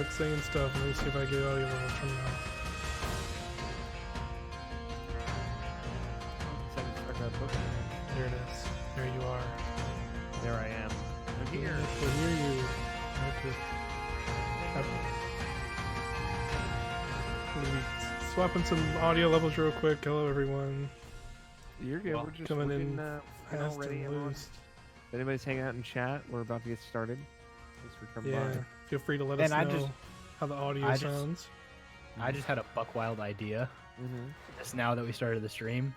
start saying stuff. Let me see if I get audio level turned off. There it is. There you are. There I am. I'm here. I can hear you. We'll be swapping some audio levels real quick. Hello, everyone. You're good. We're just coming looking, in fast ready, and loose. If anybody's hanging out in chat, we're about to get started. Thanks for coming by. Feel free to let us know how the audio sounds. I just had a buck wild idea. Just now that we started the stream,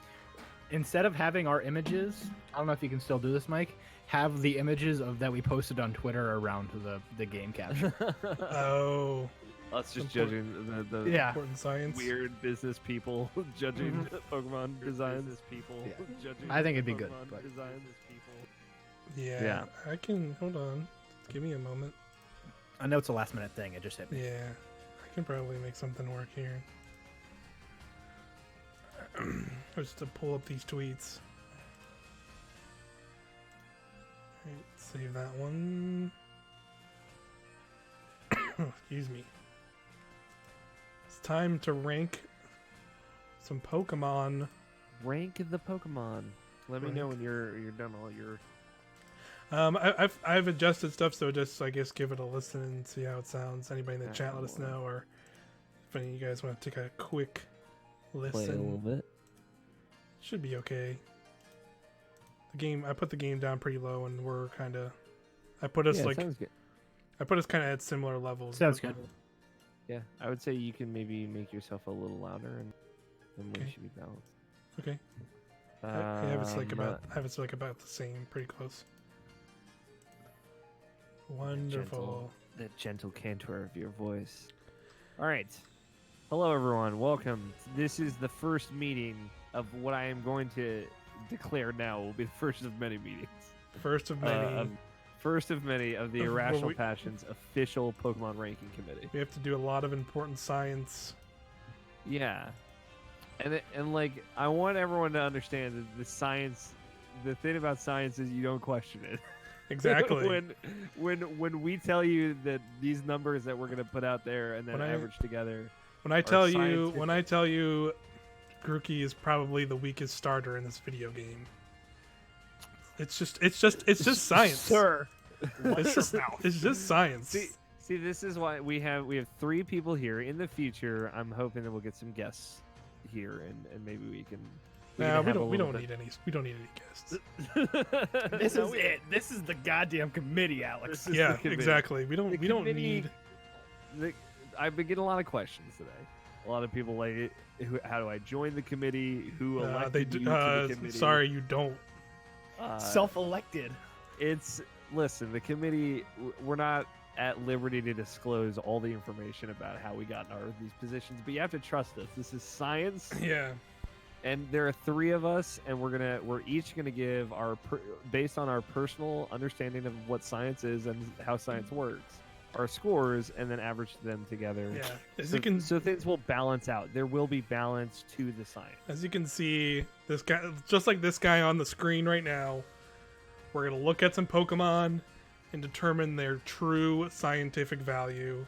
instead of having our images, I don't know if you can still do this, Mike. Have the images of that we posted on Twitter around the game capture. Oh. Us just judging the important science. Weird business people judging Pokemon designs. I think it'd be good. But... Yeah, I can. Hold on. Give me a moment. I know it's a last minute thing. It just hit me. Yeah, I can probably make something work here. Just to pull up these tweets. Alright, save that one. Excuse me. It's time to rank some Pokemon. Rank the Pokemon. Let me know when you're done all your. I've adjusted stuff, so just I guess give it a listen and see how it sounds. Anybody in the chat, let us know, or if any of you guys want to take a quick listen. Play a little bit. Should be okay. The game, I put the game down pretty low, and we're kind of. I put us kind of at similar levels. Sounds good. Yeah, I would say you can maybe make yourself a little louder, and then we should be balanced. Okay. I have it's like about the same, pretty close. Wonderful. The gentle cantor of your voice. All right. Hello, everyone. Welcome. This is the first meeting of what I am going to declare now will be the first of many meetings. First of many. First of many of the Irrational Passions official Pokemon ranking committee. We have to do a lot of important science. Yeah. And like, I want everyone to understand that the thing about science is you don't question it. Exactly. when we tell you that these numbers that we're going to put out there and then average together. When I tell you Grookey is probably the weakest starter in this video game. It's just science. Sir. It's just science. See, this is why we have 3 people here. In the future, I'm hoping that we'll get some guests here, and maybe we can. We don't need any guests. This is it. This is the goddamn committee, Alex. Yeah, exactly. We don't need. I've been getting a lot of questions today. A lot of people like, how do I join the committee? Who elected you to the committee? Sorry, you don't. Self-elected. Listen, the committee, we're not at liberty to disclose all the information about how we got in these positions, but you have to trust us. This is science. Yeah. And there are 3 of us, and we're each gonna give based on our personal understanding of what science is and how science works, our scores, and then average them together. Yeah. So things will balance out. There will be balance to the science. As you can see, this guy, just like this guy on the screen right now, we're gonna look at some Pokemon and determine their true scientific value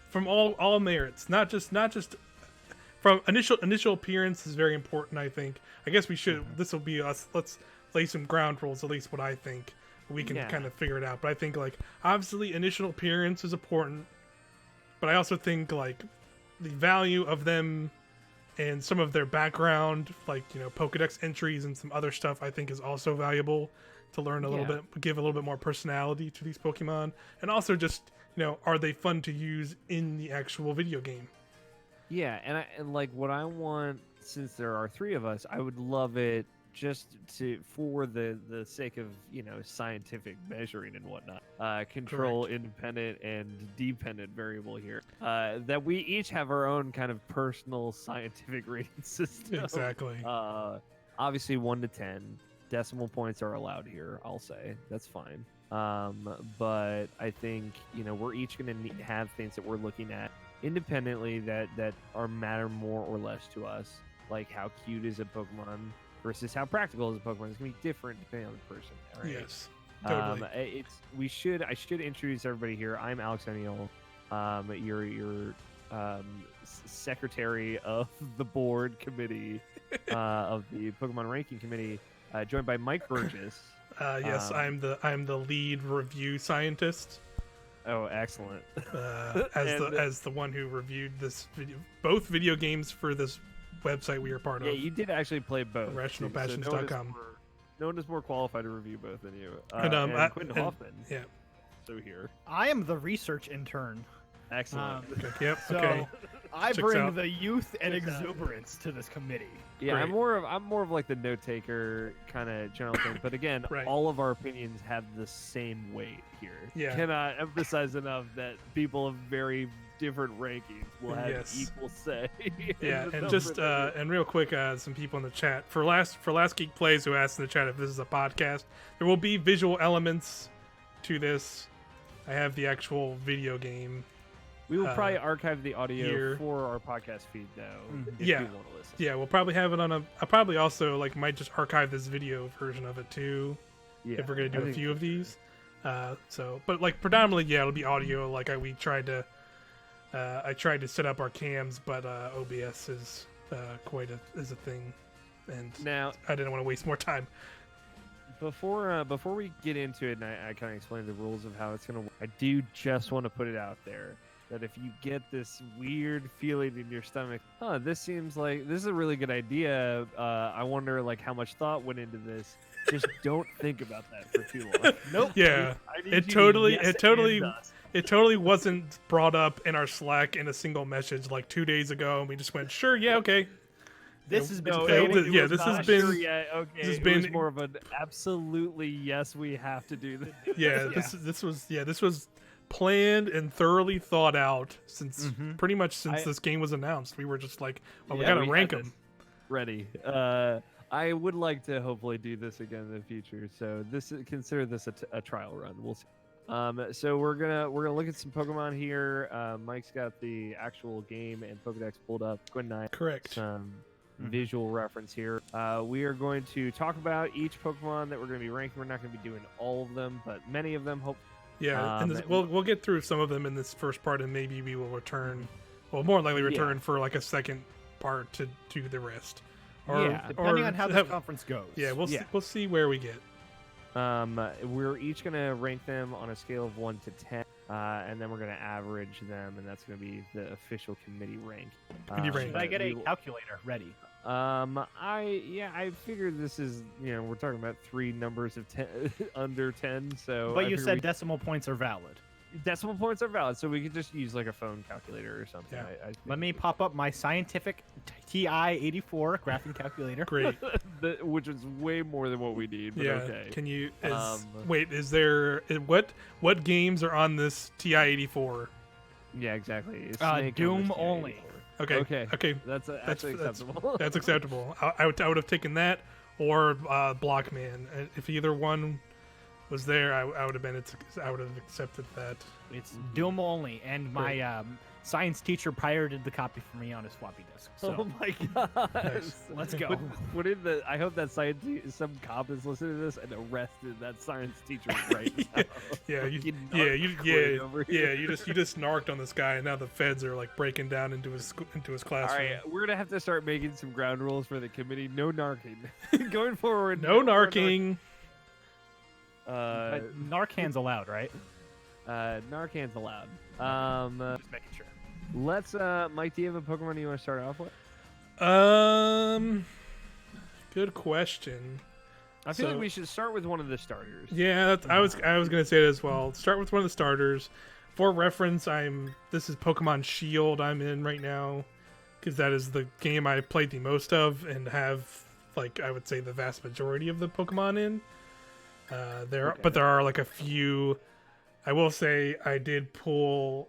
from all merits, not just from initial appearance is very important. I think. I guess we should. This will be us. Let's lay some ground rules. At least what I think. We can kind of figure it out. But I think obviously initial appearance is important. But I also think the value of them and some of their background, Pokedex entries and some other stuff, I think is also valuable to learn a little bit, give a little bit more personality to these Pokemon, and also just are they fun to use in the actual video game? Yeah, and what I want, since there are 3 of us, I would love it just for the sake of scientific measuring and whatnot, control Correct. Independent and dependent variable here, that we each have our own kind of personal scientific rating system. Exactly. Obviously 1 to 10 decimal points are allowed here. I'll say that's fine. But I think we're each going to have things that we're looking at independently that matter more or less to us, like how cute is a Pokemon versus how practical is a Pokemon. It's gonna be different depending on the person, right? Yes, totally. I should introduce everybody here. I'm Alex O'Neill. your secretary of the board committee of the Pokemon ranking committee, joined by Mike Burgess. Yes, I'm the lead review scientist. Oh, excellent! As the one who reviewed both video games for this website we are part of. Yeah, you did actually play both. IrrationalPassions.com. No one is more qualified to review both than you. And Quin Hoffman. Yeah. So here. I am the research intern. Excellent. Yep. So Okay. I Checks bring out. the youth and exuberance to this committee. Yeah, Great. I'm more of like the note taker kind of general thing. But again, Right. all of our opinions have the same weight here. Yeah. Cannot emphasize enough that people of very different rankings will have Yes. equal say. Yeah, in the and just number that and real quick, some people in the chat for last Geek Plays who asked in the chat if this is a podcast. There will be visual elements to this. I have the actual video game. we will probably archive the audio here. for our podcast feed, though. If Yeah. you want to listen. Yeah, we'll probably have it on a. I probably also might just archive this video version of it too. Yeah, If we're gonna I do a think few of these. But predominantly, yeah, it'll be audio. We tried to. I tried to set up our cams, but OBS is is a thing, and Now, I didn't want to waste more time. before we get into it, and I kind of explain the rules of how it's gonna work, I do just want to put it out there that if you get this weird feeling in your stomach, this is a really good idea. I wonder how much thought went into this. Just don't think about that for too long. Nope. Yeah, I need it you to totally, yes it totally, and us. it totally wasn't brought up in our Slack in a single message 2 days ago, and we just went, sure, yeah, okay. This has been No, fading. yeah, was this has not been- sure yet. Okay, this has it was been- more of an absolutely yes. We have to do this. Yeah, this was planned and thoroughly thought out since pretty much since this game was announced. We were just like, we Yeah, gotta we rank had them. this ready. I would like to hopefully do this again in the future. So consider this a trial run. We'll see. So we're gonna look at some Pokemon here. Mike's got the actual game and Pokedex pulled up. Quinn and I Correct. some visual reference here. We are going to talk about each Pokemon that we're going to be ranking. We're not going to be doing all of them, but many of them. Yeah, and we'll get through some of them in this first part, and maybe we will return. Well, more likely return for a second part to do the rest. Depending on how this conference goes. Yeah, we'll see where we get. We're each going to rank them on a scale of 1 to 10, and then we're going to average them, and that's going to be the official committee rank. Should I get a calculator ready? I figured this is, we're talking about 3 numbers of 10 under 10, so. But you said decimal points are valid. Decimal points are valid, so we could just use a phone calculator or something. Yeah. Let me pop up my scientific TI-84 graphing calculator. Great. Which is way more than what we need. But Yeah. Okay. Can you? Wait, is there what games are on this TI-84? Yeah, exactly. It's Doom only. Okay. That's acceptable. That's acceptable. I would have taken that or Blockman. If either one was there, I would have accepted that. It's Doom only, and my science teacher pirated the copy for me on his floppy disk. So Oh my god! Nice. let's go. I hope that some cop is listening to this and arrested that science teacher right now. You just narked on this guy, and now the feds are breaking down into his All classroom. right, we're gonna have to start making some ground rules for the committee. No narking going forward. No narking. But Narcan's allowed, right? Narcan's allowed. Just making sure. Let's Mike, do you have a Pokemon you want to start off with? Good question. I feel like we should start with one of the starters. Yeah, I was gonna say it as well. Start with one of the starters. For reference, this is Pokemon Shield I'm in right now, because that is the game I played the most of and have I would say the vast majority of the Pokemon in. But there are a few. I will say I did pull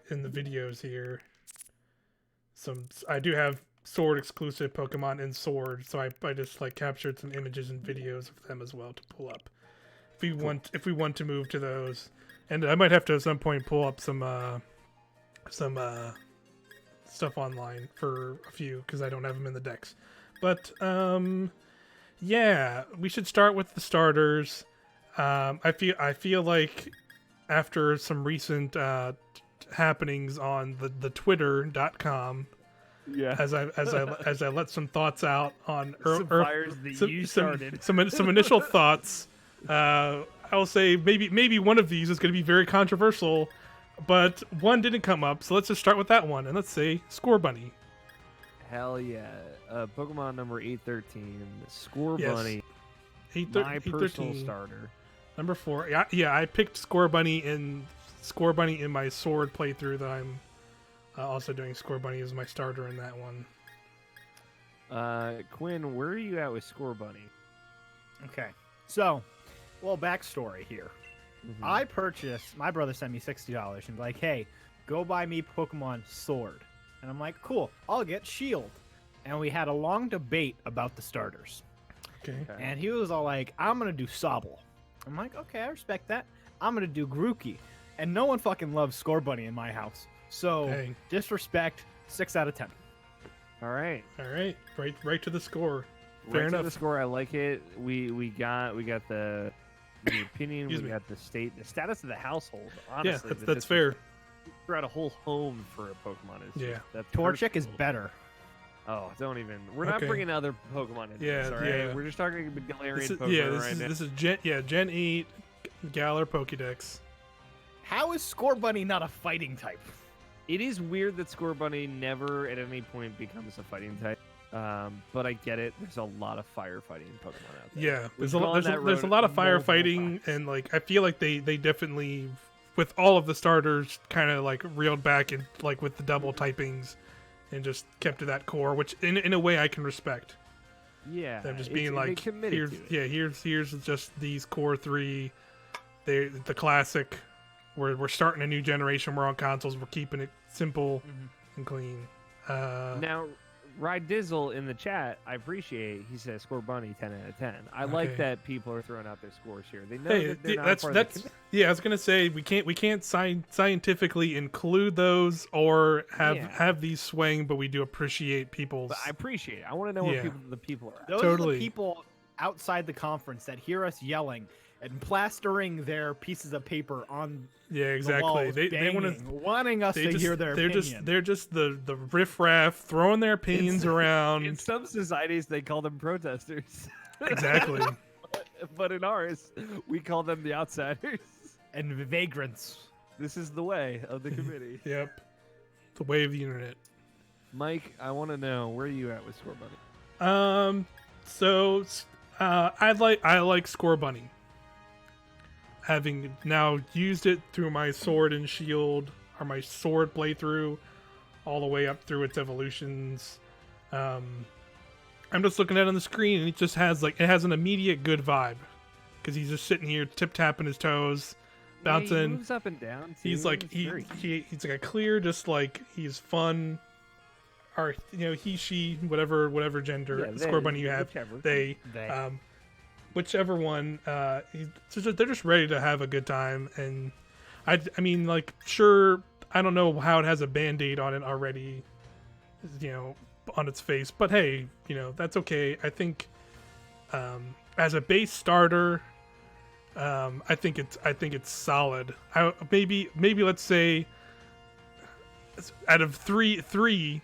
in the videos here. I do have Sword exclusive Pokemon in Sword, so I just captured some images and videos of them as well to pull up. If we want to move to those, and I might have to at some point pull up some stuff online for a few because I don't have them in the decks. But yeah, we should start with the starters. I feel like after some recent happenings on the Twitter.com, Yeah. as I let some thoughts out on Some fires that you started. some initial thoughts. I'll say maybe one of these is going to be very controversial, but one didn't come up, so let's just start with that one and let's say Score Bunny. Hell yeah. Pokemon number 813, Score Yes. Bunny. My 813. personal starter. Number 4. Yeah, I picked Score Bunny in my Sword playthrough that I'm also doing. Score Bunny as my starter in that one. Quinn, where are you at with Score Bunny? Okay. So, well, backstory here. Mhm. My brother sent me $60 and be like, hey, go buy me Pokemon Sword. And I'm like, cool, I'll get Shield. And we had a long debate about the starters. Okay. And he was all like, I'm going to do Sobble. I'm like, okay, I respect that. I'm going to do Grookey. And no one fucking loves Score Bunny in my house. So, Hey. disrespect, 6 out of 10. All right. All right. Right to the score. Right Fair to enough. the score. I like it. We got the opinion. Excuse we me. got the status of the household. Yeah, Honestly, that's fair. We're at a whole home for a Pokemon. Yeah. That's Torchic is personal. better. Oh, don't even. We're not Okay. bringing other Pokemon into Yeah, this. All right. yeah. We're just talking about Galarian This is, Pokemon now. this is Gen 8 Galar Pokédex. How is Score Bunny not a fighting type? It is weird that Score Bunny never at any point becomes a fighting type. But I get it. There's a lot of firefighting Pokemon out there. Yeah, We've there's gone that a road lot of multiple firefighting, times. and like I feel like they definitely, with all of the starters, kind of like reeled back and like with the double typings, and just kept to that core, which in a way I can respect. Yeah. Them just it's- being they like, committed here's to it. here's just these core 3, they the classic. We're starting a new generation. We're on consoles. We're keeping it simple and clean. Now, Ride Dizzle in the chat, I appreciate. He says Score Bunny 10 out of 10. I like Okay. that people are throwing out their scores here. They know Hey, that they're not that's part of the yeah. I was gonna say we can't scientifically include those or Yeah. have these swaying, but we do appreciate people's. But I appreciate it. I want to know where Yeah. the people are at. Those are Totally. the people outside the conference that hear us yelling and plastering their pieces of paper on Yeah, the exactly. walls, They want banging, to. wanting us to hear their opinion. They're just the riffraff throwing their opinions In around. some societies, they call them protesters. Exactly. But in ours, we call them the outsiders. and vagrants. This is the way of the committee. Yep. The way of the internet. Mike, I want to know, where are you at with Score Bunny? So I like Score Bunny. Having now used it through my Sword and Shield, or my Sword playthrough, all the way up through its evolutions. I'm just looking at it on the screen, and it just has it has an immediate good vibe, because he's just sitting here tip tapping his toes, Yeah, he bouncing. moves up and down. Too. He's like It's he's like a clear, just like he's fun, or he, she, whatever gender Yeah, Score Bunny you have, whichever. They. whichever one. They're just ready to have a good time, and I mean, like, sure, I don't know how it has a Band-Aid on it already, on its face, but hey, that's okay. I think as a base starter, I think it's solid. Maybe let's say out of three,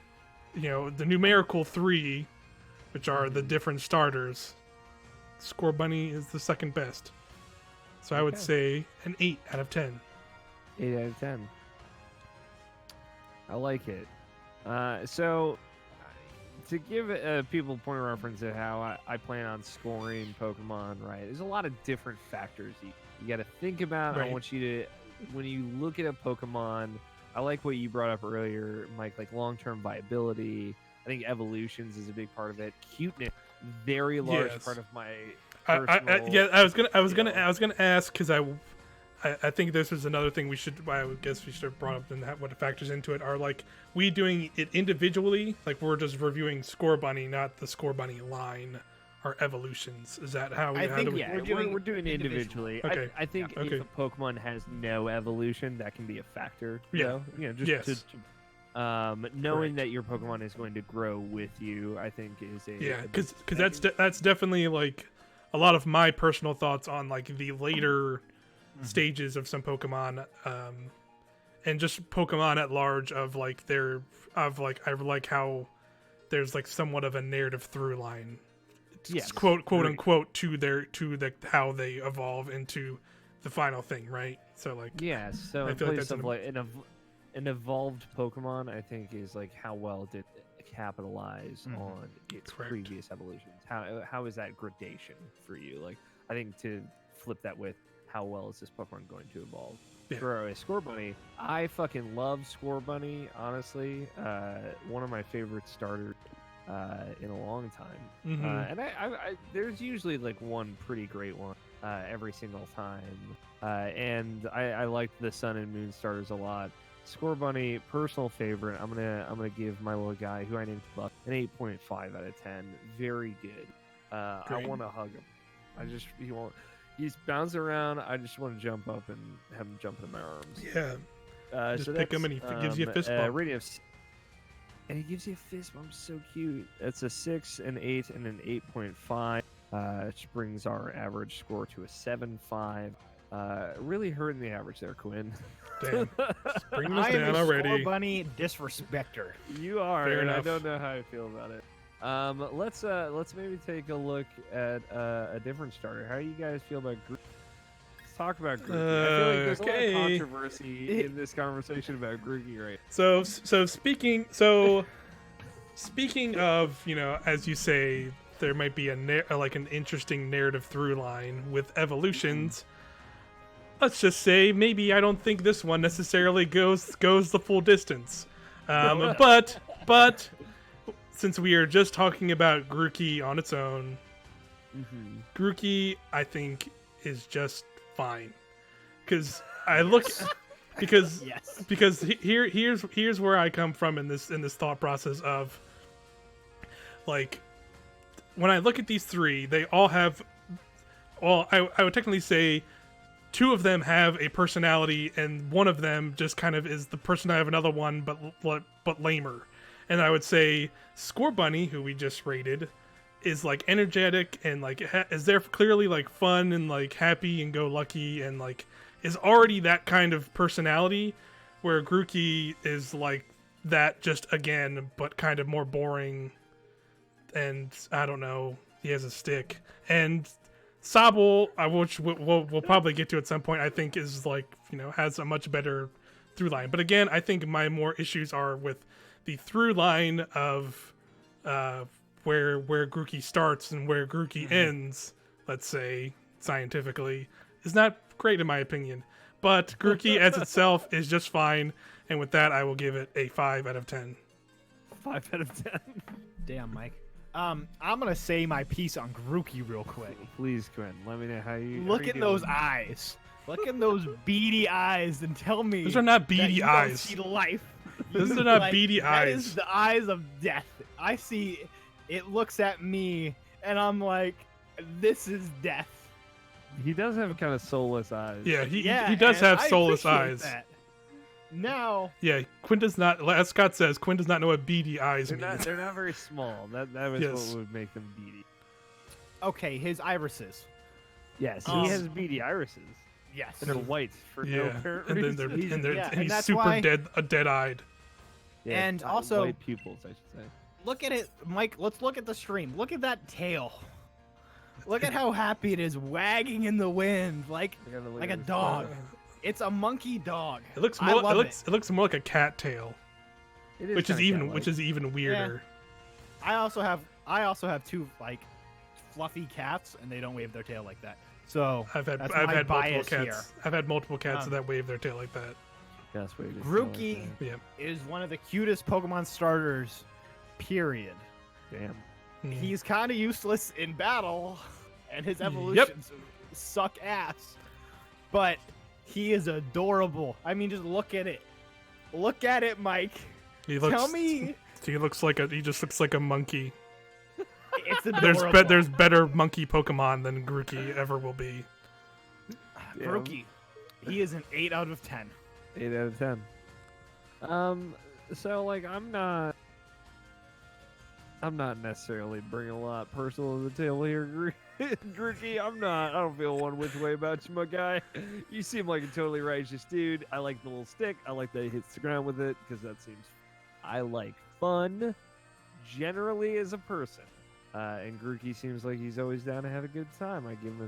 the numerical 3, which are the different starters, Score Bunny is the second best. So I would Okay. say an 8 out of 10. 8 out of 10. I like it. So, to give people a point of reference of how I plan on scoring Pokemon, right? There's a lot of different factors you got to think about. Right. I want you to, when you look at a Pokemon, I like what you brought up earlier, Mike, like long-term viability. I think evolutions is a big part of it. Cuteness, very large Yes. part of my. I was personal, gonna ask, because I think this is another thing I would guess we should have brought up, and what factors into it are like we doing it individually, like we're just reviewing Score Bunny, not the Score Bunny line or evolutions. Is that how we? I how think, do we- yeah. We're doing it individually. Okay. I think Okay. if a Pokemon has no evolution, that can be a factor. Yeah. Just Yes. knowing that your Pokemon is going to grow with you, I think is a Yeah, a big because thing. that's definitely like a lot of my personal thoughts on like the later stages of some Pokemon, and just Pokemon at large of like I like how there's like somewhat of a narrative through line, Yes, quote unquote, to the how they evolve into the final thing, right? So like yeah. So I in feel like place that's of like an evolved Pokemon, I think is like how well did it capitalize on its Correct. previous evolutions? How is that gradation for you? Like, I think to flip that with how well is this Pokemon going to evolve? Yeah. For a Scorbunny, I fucking love Scorbunny. Honestly, one of my favorite starters in a long time. And I there's usually like one pretty great one every single time. And I liked the Sun and Moon starters a lot. Scorbunny, personal favorite. I'm gonna give my little guy, who I named Buck, an 8.5 out of 10. Very good. I want to hug him. He's bouncing around. I just want to jump up and have him jump in my arms. Yeah. Just pick him and he gives you a fist bump. And he gives you a fist bump. So cute. That's a 6, an 8, and an 8.5. Which brings our average score to a 7.5. Really hurting the average there, Quinn. Damn. Just bringing us I am down a already. Scorbunny disrespecter. You are, Fair and enough. I don't know how I feel about it. Let's maybe take a look at a different starter. How do you guys feel about Grookey? Let's talk about Grookey. I feel like there's a lot of controversy in this conversation about Grookey, right? So speaking of, as you say, there might be like an interesting narrative through line with evolutions. Let's just say maybe I don't think this one necessarily goes the full distance. But since we are just talking about Grookey on its own, Grookey I think is just fine. Because I look because Yes. because here's where I come from in this thought process of like when I look at these three, they all have I would technically say two of them have a personality, and one of them just kind of is the personality of another one, but lamer. And I would say Scorbunny, who we just rated, is like energetic and like is there clearly like fun and like happy and go lucky and like is already that kind of personality, where Grookey is like that just again, but kind of more boring. And I don't know, he has a stick. And Sobble, which we'll probably get to at some point, I think is like, has a much better through line. But again, I think my more issues are with the through line of where Grookey starts and where Grookey ends, let's say, scientifically, is not great in my opinion. But Grookey as itself is just fine, and with that, I will give it a 5 out of 10. 5 out of 10. Damn, Mike. I'm gonna say my piece on Grookey real quick. Please, Quinn, let me know how you Look at those eyes. Look at those beady eyes, and tell me Those are not that beady you eyes. Don't see life. Those are not Like, beady that eyes. is the eyes of death. I see. It looks at me, and I'm like, this is death. He does have kind of soulless eyes. Yeah, he Yeah, does and have I soulless appreciate eyes. that. Now, Yeah, Quinn does not, as Scott says, Quinn does not know what beady eyes They're means. not very small. That was Yes. what would make them beady. okay, his irises. Yes, Um, he has beady irises. Yes. And they're white for no Yeah, apparent and then reason. Yeah, and and he's that's super why- dead-eyed. Yeah, and also- white pupils, I should say. Look at it, Mike. Let's look at the stream. Look at that tail. Look at how happy it is, wagging in the wind, like I gotta look a at his dog. photo. It's a monkey dog. It looks I more. love It looks more like a cat tail, It which is kinda even cat-like. weirder. I also have two like fluffy cats, and they don't wave their tail like that. So I've had that's I've my had multiple bias cats. here. I've had multiple cats Um, that wave their tail like that. Yes, wait, it's Grookey like Yeah. is one of the cutest Pokemon starters. Period. that. Damn. Mhm. He's kind of useless in battle, and his evolutions suck ass. But he is adorable. I mean, just look at it. Look at it, Mike. He looks. Tell me He just looks like a monkey. it's adorable. There's better monkey Pokemon than Grookey ever will be. Grookey. He is an 8 out of 10. 8 out of 10. So like I'm not I'm not necessarily bringing a lot personal to the table here, Grookey. I don't feel one which way about you, my guy. You seem like a totally righteous dude. I like the little stick. I like that he hits the ground with it because that seems. I like fun, generally as a person. And Grookey seems like he's always down to have a good time. I give him a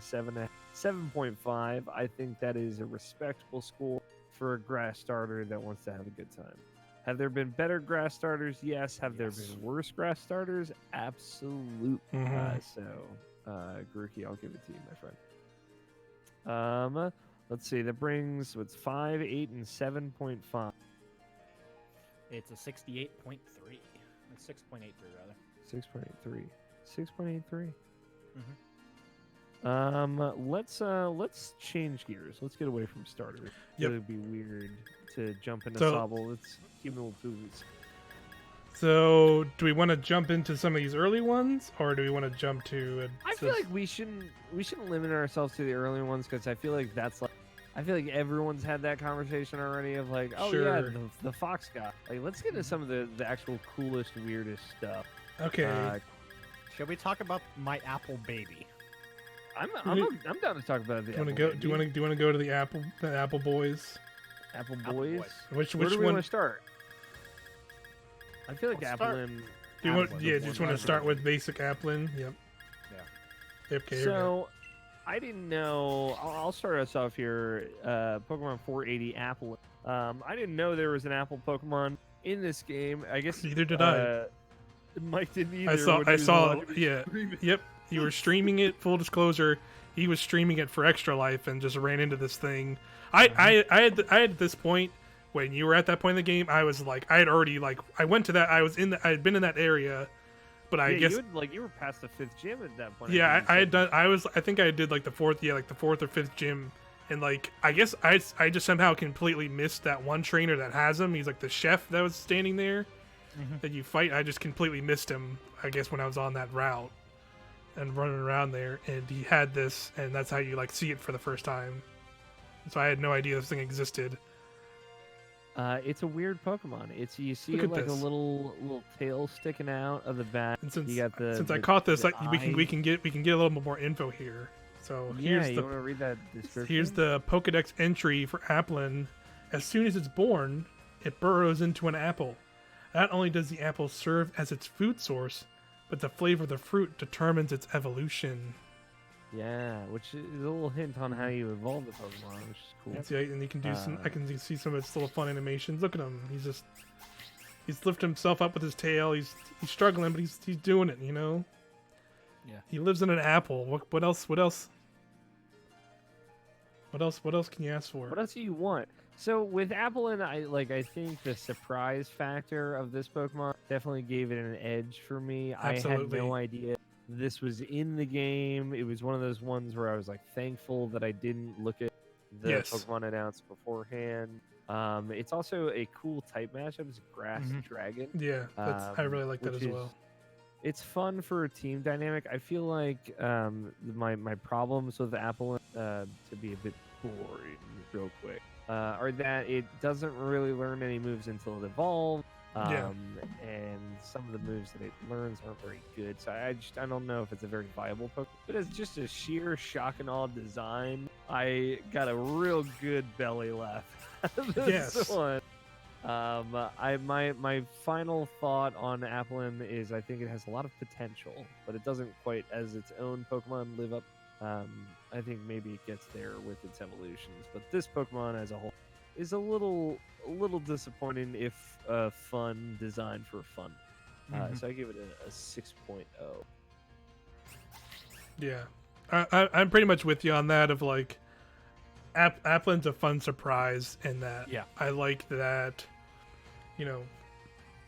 7.5. I think that is a respectable score for a grass starter that wants to have a good time. Have there been better grass starters? Yes. Have there been worse grass starters? Absolutely. Grookey, I'll give it to you, my friend. Let's see. That brings what's 5, 8, and 7.5. It's a 68.3. It's 6.83 rather. 6.83. 6.83. Mm-hmm. Let's change gears. Let's get away from starters. Yep. It would be weird to jump into So- Sobble. Let's keep it little poopies. So, do we want to jump into some of these early ones, or do we want to jump to? I feel like we shouldn't limit ourselves to the early ones because I feel like I feel like everyone's had that conversation already of like, oh yeah, Sure. the Fox guy. Like, let's get into some of the actual coolest, weirdest stuff. Okay. Shall we talk about my Apple baby? I'm down to talk about the. do you want to Apple go? Baby. Do you want to go to the Apple Boys? Apple Apple Boys? Boys. Where Which do we one? want to start? I feel like Let's Apple start- and Do you want? Applin, Yeah, the just one want to I start remember. with basic Applin. Yep. Yeah. Okay. here we go. So, I didn't know. I'll start us off here. Pokemon 480 Apple. I didn't know there was an Apple Pokemon in this game. I guess Neither did I. Mike didn't either. I when he was saw. watching me Yeah. stream it. Yep. You were streaming it. Full disclosure, he was streaming it for Extra Life and just ran into this thing. I had this point when you were at that point in the game. I was like, I had already like, I went to that. I had been in that area, but I Yeah, guess you were past the 5th gym at that point. yeah, think I you had said. done. I think I did like the fourth or 5th gym, and like I guess I just somehow completely missed that one trainer that has him. He's like the chef that was standing there that you fight. I just completely missed him. I guess when I was on that route and running around there, and he had this, and that's how you like see it for the first time. So I had no idea this thing existed. It's a weird Pokemon. You see Look at like this. a little tail sticking out of the back. And since You got I the- caught this, the like we can get a little bit more info here. So Yeah, here's you the want to read that description? Here's the Pokedex entry for Applin. As soon as it's born, it burrows into an apple. Not only does the apple serve as its food source, but the flavor of the fruit determines its evolution. Yeah, which is a little hint on how you evolve the Pokemon, which is cool. See, and you can do some. I can see some of its little fun animations. Look at him. He's lifting himself up with his tail. He's struggling, but he's doing it. You know. Yeah. He lives in an apple. What else? What else can you ask for? What else do you want? So with Applin, I think the surprise factor of this Pokemon definitely gave it an edge for me. I had Absolutely. no idea this was in the game. It was one of those ones where I was like thankful that I didn't look at the Yes. Pokemon announced beforehand. It's also a cool type matchup. It's Grass Dragon. Yeah, I really like that which as is- well. It's fun for a team dynamic. I feel like my problems with Apple, to be a bit boring real quick, are that it doesn't really learn any moves until it evolves. Yeah. And some of the moves that it learns aren't very good. So I don't know if it's a very viable Pokemon. But as just a sheer shock and awe design, I got a real good belly laugh out of this Yes. one. My final thought on Applin is I think it has a lot of potential, but it doesn't quite, as its own Pokemon, live up. I think maybe it gets there with its evolutions, but this Pokemon as a whole is a little disappointing if fun designed for fun. So I give it a 6.0. Yeah, I'm pretty much with you on that. Of like, Applin's a fun surprise in that. Yeah. I like that. You know,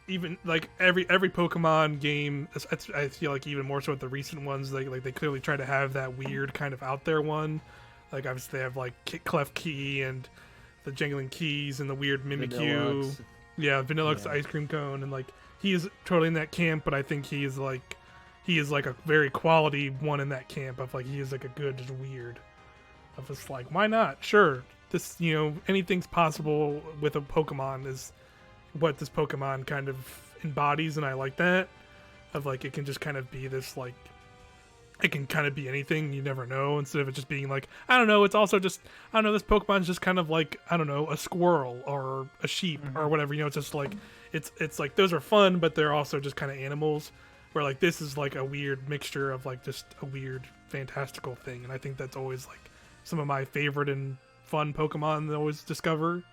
even like every Pokemon game, I feel like even more so with the recent ones, they clearly try to have that weird kind of out there one. Like obviously they have like Clef Key and the Jangling Keys and the weird Mimikyu. Vanillux. Yeah, Vanillux Yeah. Ice Cream Cone, and like he is totally in that camp, but I think he is like a very quality one in that camp of like he is like a good just weird of just like why not? Sure, this anything's possible with a Pokemon is what this Pokemon kind of embodies, and I like that. of like it can just kind of be this like it can kind of be anything, you never know, instead of it just being like, I don't know, it's also just, I don't know, this Pokemon's just kind of like, I don't know, a squirrel or a sheep or whatever, you know, it's just like, it's like, those are fun, but they're also just kind of animals, where like, this is like a weird mixture of like, just a weird, fantastical thing, and I think that's always like, some of my favorite and fun Pokemon to always discover,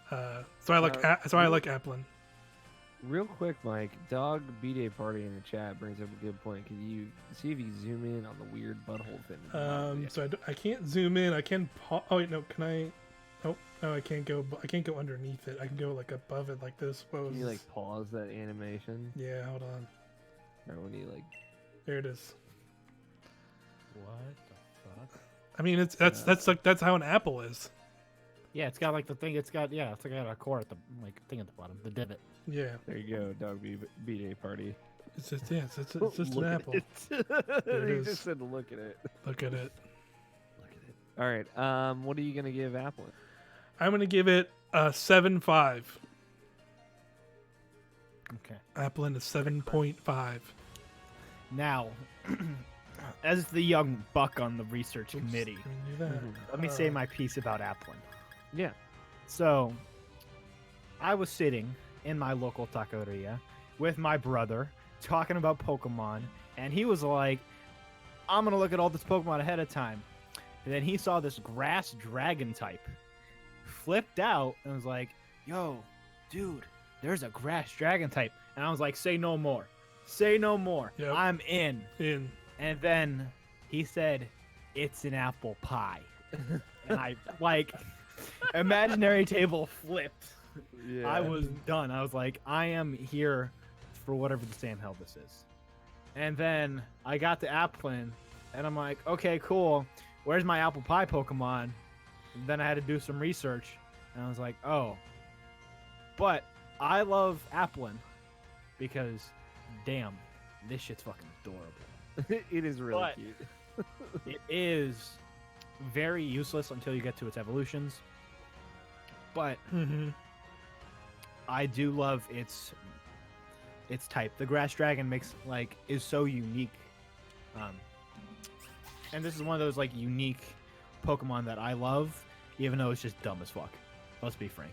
so I like Applin. Real quick, Mike, Dog B-Day Party in the chat brings up a good point. Can you see if you zoom in on the weird butthole thing? So I can't zoom in. I can. Oh wait, no. Can I? Oh no, I can't go. I can't go underneath it. I can go like above it, like this. Suppose. Can you like pause that animation? Yeah, hold on. Or when you like. There it is. What the fuck? I mean, that's how an apple is. Yeah, it's got like the thing. It's got it's like got a core at the thing at the bottom, the divot. Yeah. There you go, Dog B-Day Party. It's just it's just an apple. There it you is. just said look at it. Look at it. Look at it. All right. What are you gonna give Applin? I'm gonna give it a 7.5. Okay. Applin is 7.5. Now, as the young buck on the research Oops, committee, I didn't do that. let me say my piece about Applin. Yeah. So, I was sitting in my local taqueria with my brother talking about Pokemon, and he was like, I'm going to look at all this Pokemon ahead of time. And then he saw this grass dragon type, flipped out, and was like, yo, dude, there's a grass dragon type. And I was like, say no more. Say no more. Yep. I'm in. In. And then he said, it's an apple pie. And I, like, imaginary table flipped. Yeah. I was done. I was like, I am here for whatever the Sam hell this is. And then I got to Applin, and I'm like, okay, cool. Where's my apple pie Pokemon? And then I had to do some research, and I was like, oh. But I love Applin because, damn, this shit's fucking adorable. It is really But- cute. It is very useless until you get to its evolutions. But Mm-hmm. I do love its type. The grass dragon is so unique. And this is one of those like unique Pokemon that I love, even though it's just dumb as fuck. Let's be frank.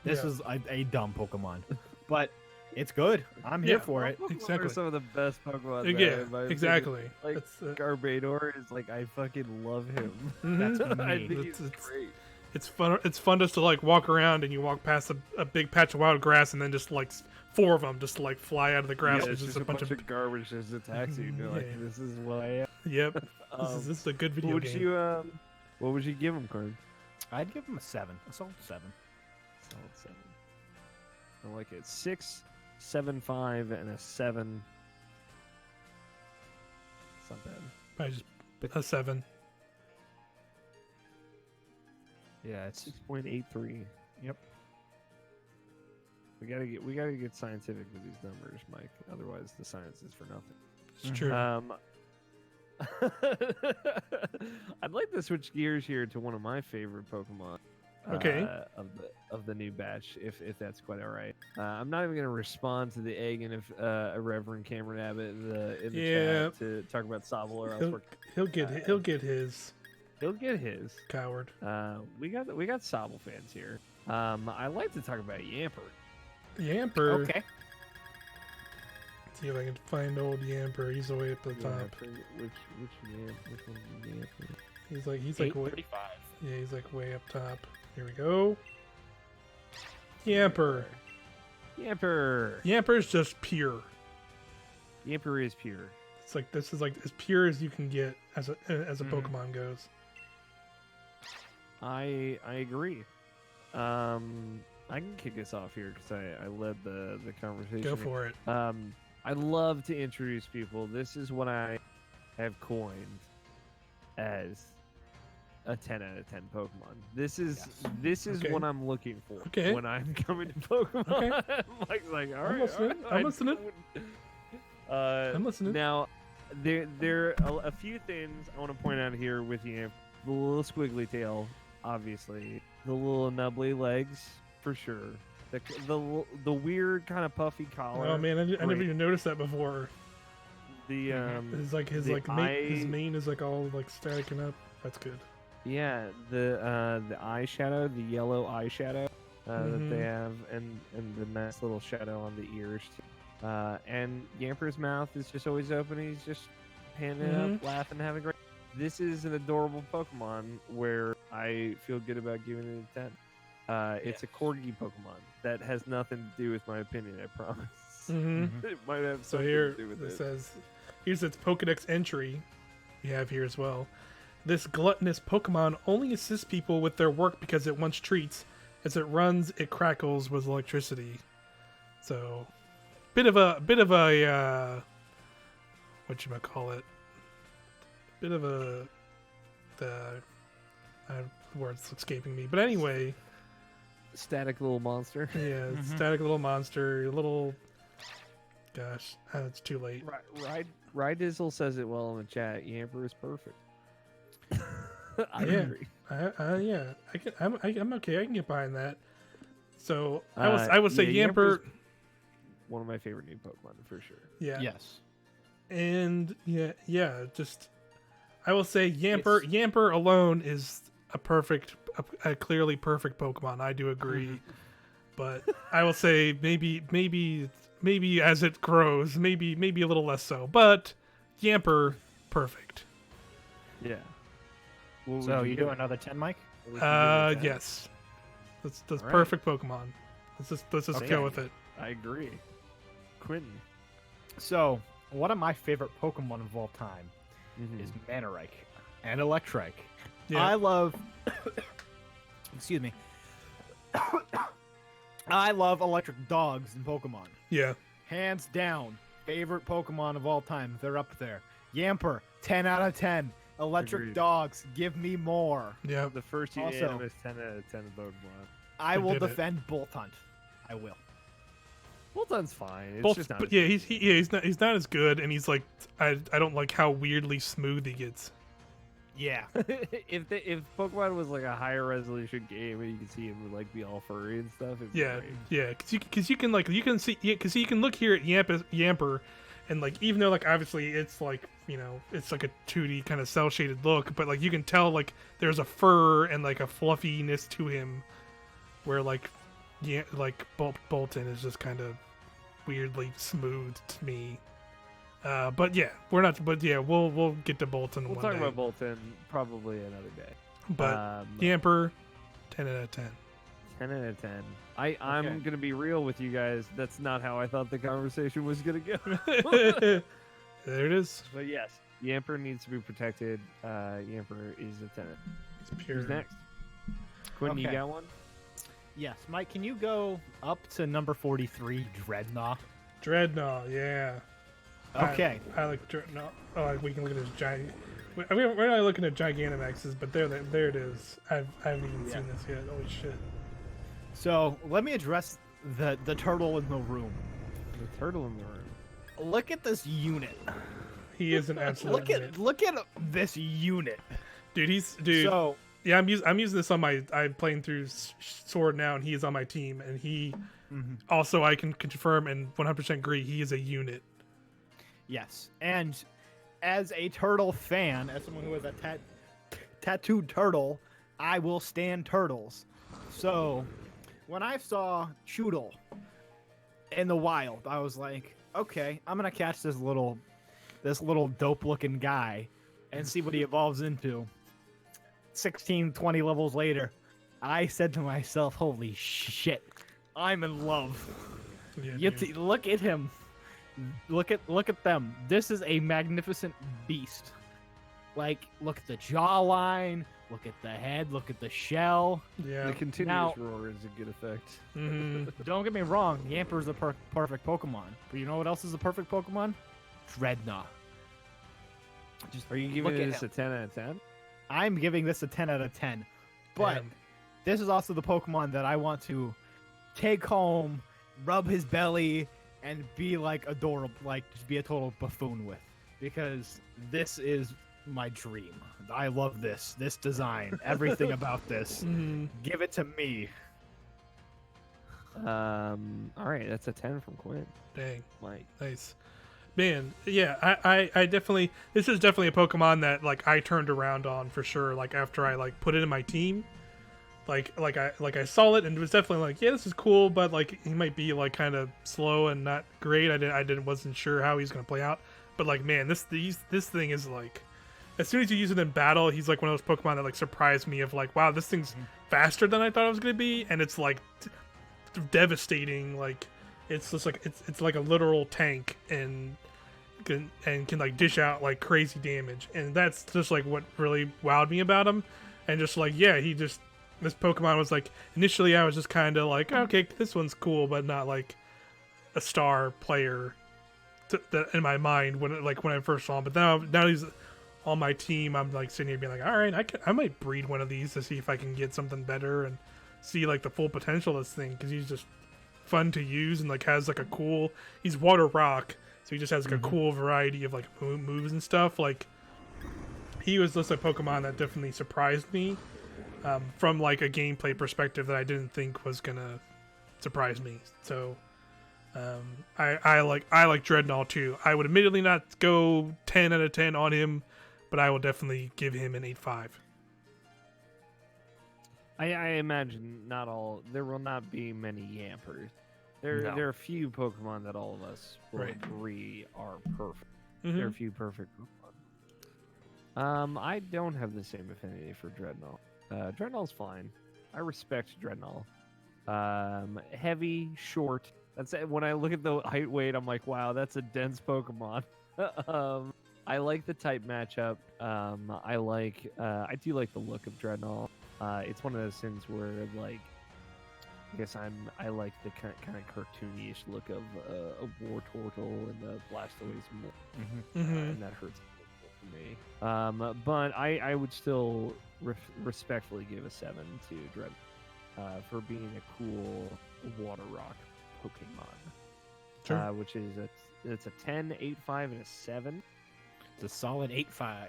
This Yeah. is a dumb Pokemon, but it's good. I'm here Yeah. for it. Pokemon Exactly. are some of the best Pokemon. Yeah, there, in my opinion. exactly. Like That's, Garbodor is like I fucking love him. mhm. That's I me. think It's- he's it's- great. It's fun. It's fun just to like walk around and you walk past a big patch of wild grass and then just like 4 of them just like fly out of the grass. Yeah, with it's just a bunch of garbage just attacks you. And you're like, Yeah. this is what I am. Yep. Um, This is a good video would game. you what would you give him, Corn? I'd give him a 7. A solid 7. Solid 7. I like it. 6, 7, 5, and a 7. It's not bad. Probably just a 7. Yeah, it's 6.83. Yep. We gotta get scientific with these numbers, Mike. Otherwise, the science is for nothing. It's true. I'd like to switch gears here to one of my favorite Pokemon. Okay. Of the new batch, if that's quite all right. I'm not even gonna respond to the egg and if Irreverent Cameron Abbott in the Yeah. chat to talk about Sobble or else He'll get his he'll get his. coward. We got Sobble fans here. I like to talk about Yamper. Yamper. okay. See if I can find old Yamper. He's way up the top. Which one's Yamper? He's like way, 835. yeah, he's like way up top. Here we go. Yamper. Yamper. Yamper's just pure. Yamper is pure. It's like this is like as pure as you can get as a Mhm. Pokemon goes. I agree. I can kick us off here because I led the conversation. Go for it. I love to introduce people. This is what I have coined as a 10 out of 10 Pokemon. This is Okay. what I'm looking for Okay. when I'm coming to Pokemon. Mike's like, all I'm right, listening. all I'm right, listening. I'm listening. Now, there are a few things I want to point out here with you. The little squiggly tail, obviously. The little nubbly legs, for sure. The weird kind of puffy collar. Oh man, I never Great. even noticed that before. The His like his the like his mane is like all like staticking up. That's good. yeah, the eyeshadow, the yellow eyeshadow that they have, and the nice little shadow on the ears. Too. And Yamper's mouth is just always open. He's just panning up, laughing, having a great. This is an adorable Pokemon where I feel good about giving it a 10. It's a Corgi Pokemon. That has nothing to do with my opinion, I promise. It might have So something here to do with it it. says, here's its Pokedex entry. We have here as well. This gluttonous Pokemon only assists people with their work because it wants treats. As it runs, it crackles with electricity. So, bit of a what you might call it? Bit of a word's escaping me. But anyway, Static little monster. yeah, static little monster, little. Gosh, it's too late. Rydizzle says it well in the chat. Yamper is perfect. I Yeah. agree. Yeah, I'm okay. I can get behind that. So I would say yeah, Yamper. Yamper's one of my favorite new Pokemon for sure. Yeah. Yes. And yeah. Just I will say Yamper. Yamper alone is a clearly perfect Pokemon. I do agree. But I will say maybe as it grows, maybe a little less so. But Yamper, perfect. Yeah. So you do another 10, Mike? Yes. That's All right. perfect Pokemon. Let's just go with it. I agree. Quentin. So one of my favorite Pokemon of all time is Manarike and Electrike. Yeah. I love. Excuse me. I love electric dogs in Pokemon. Yeah. Hands down, favorite Pokemon of all time. They're up there. Yamper, 10 out of 10. Electric Agreed. dogs, give me more. Yeah. The first Also- unanimous 10 out of 10 Pokemon. I They will did it. defend Bolthunt. I will. Boltun's fine. It's Both, just not. but yeah, he's not as good, and he's like I don't like how weirdly smooth he gets. Yeah. if Pokemon was like a higher resolution game and you can see him would like be all furry and stuff. It'd be Yeah, great. yeah, because you can see because you can look here at Yamper, and like even though like obviously it's like it's like a 2D kind of cell shaded look, but like you can tell like there's a fur and like a fluffiness to him, where like Bolton is just kind of weirdly smooth to me. But yeah, we're not. But yeah, we'll get to Bolton We'll one talk day. about Bolton probably another day. But Yamper, 10 out of 10. 10 out of 10. I'm Okay. gonna be real with you guys. That's not how I thought the conversation was gonna go. There it is. But yes, Yamper needs to be protected. Yamper is a 10. It's pure. Who's next? Quinn, you Okay. got one? Yes, Mike, can you go up to number 43, Dreadnought? Dreadnought, yeah. Okay. I like Dreadnought. Oh, we can look at this giant. We're not looking at Gigantamaxes, but there it is. I haven't even seen this yet. Holy shit. So let me address the turtle in the room. The turtle in the room. Look at this unit. He is an absolute unit. Look at this unit. Dude. So Yeah, I'm using this on my. I'm playing through Sword now, and he is on my team, and he also I can confirm and 100% agree he is a unit. yes, and as a turtle fan, as someone who has a tattooed turtle, I will stand turtles. So when I saw Choodle in the wild, I was like, okay, I'm gonna catch this little dope looking guy and see what he evolves into. 16, 20 levels later, I said to myself, holy shit, I'm in love. Yeah, dude. Look at him. Look at them. This is a magnificent beast. Like, look at the jawline, look at the head, look at the shell. Yeah. The continuous Now- roar is a good effect. Don't get me wrong, Yamper's a perfect Pokemon. But you know what else is a perfect Pokemon? Dreadnought. Are you look giving at this a 10 out of 10? I'm giving this a 10 out of 10. But Damn. this is also the Pokemon that I want to take home, rub his belly, and be like adorable, like just be a total buffoon with. Because this is my dream. I love this design, everything about this. Give it to me. All right, that's a 10 from Quinn. Dang, Like, nice. Man, yeah, I definitely, this is definitely a Pokemon that like I turned around on for sure. Like after I like put it in my team, like I saw it and it was definitely like, yeah, this is cool, but like he might be like kind of slow and not great. Wasn't sure how he's gonna play out. But like, man, this thing is like, as soon as you use it in battle, he's like one of those Pokemon that like surprised me of like, wow, this thing's faster than I thought it was gonna be, and it's like devastating. Like it's just like it's like a literal tank and can like dish out like crazy damage, and that's just like what really wowed me about him. And just like, yeah, this Pokemon was like, initially I was just kind of like, okay, this one's cool, but not like a star player in my mind when I first saw him. But now he's on my team. I'm like sitting here being like, all right, I might breed one of these to see if I can get something better and see like the full potential of this thing, because he's just fun to use and like has like a cool, he's water rock, so he just has like a cool variety of like moves and stuff. Like he was just a Pokemon that definitely surprised me from like a gameplay perspective that I didn't think was gonna surprise me. So I like Dreadnought too. I would admittedly not go 10 out of 10 on him, but I will definitely give him an 8.5. I imagine there will not be many Yampers. There are a few Pokemon that all of us will agree are perfect. There are a few perfect Pokemon. I don't have the same affinity for Dreadnought. Dreadnought's fine. I respect Dreadnought. Heavy, short. That's it. When I look at the height weight, I'm like, wow, that's a dense Pokemon. I like the type matchup. I do like the look of Dreadnought. It's one of those things where like, I guess I like the kind of cartoonish look of a War Turtle and the Blastoise more, and that hurts for me. But I would still respectfully give a 7 to Dreadnought for being a cool water rock Pokemon. Sure. Which is it's a 10, 8.5, and a 7. It's a solid 8.5.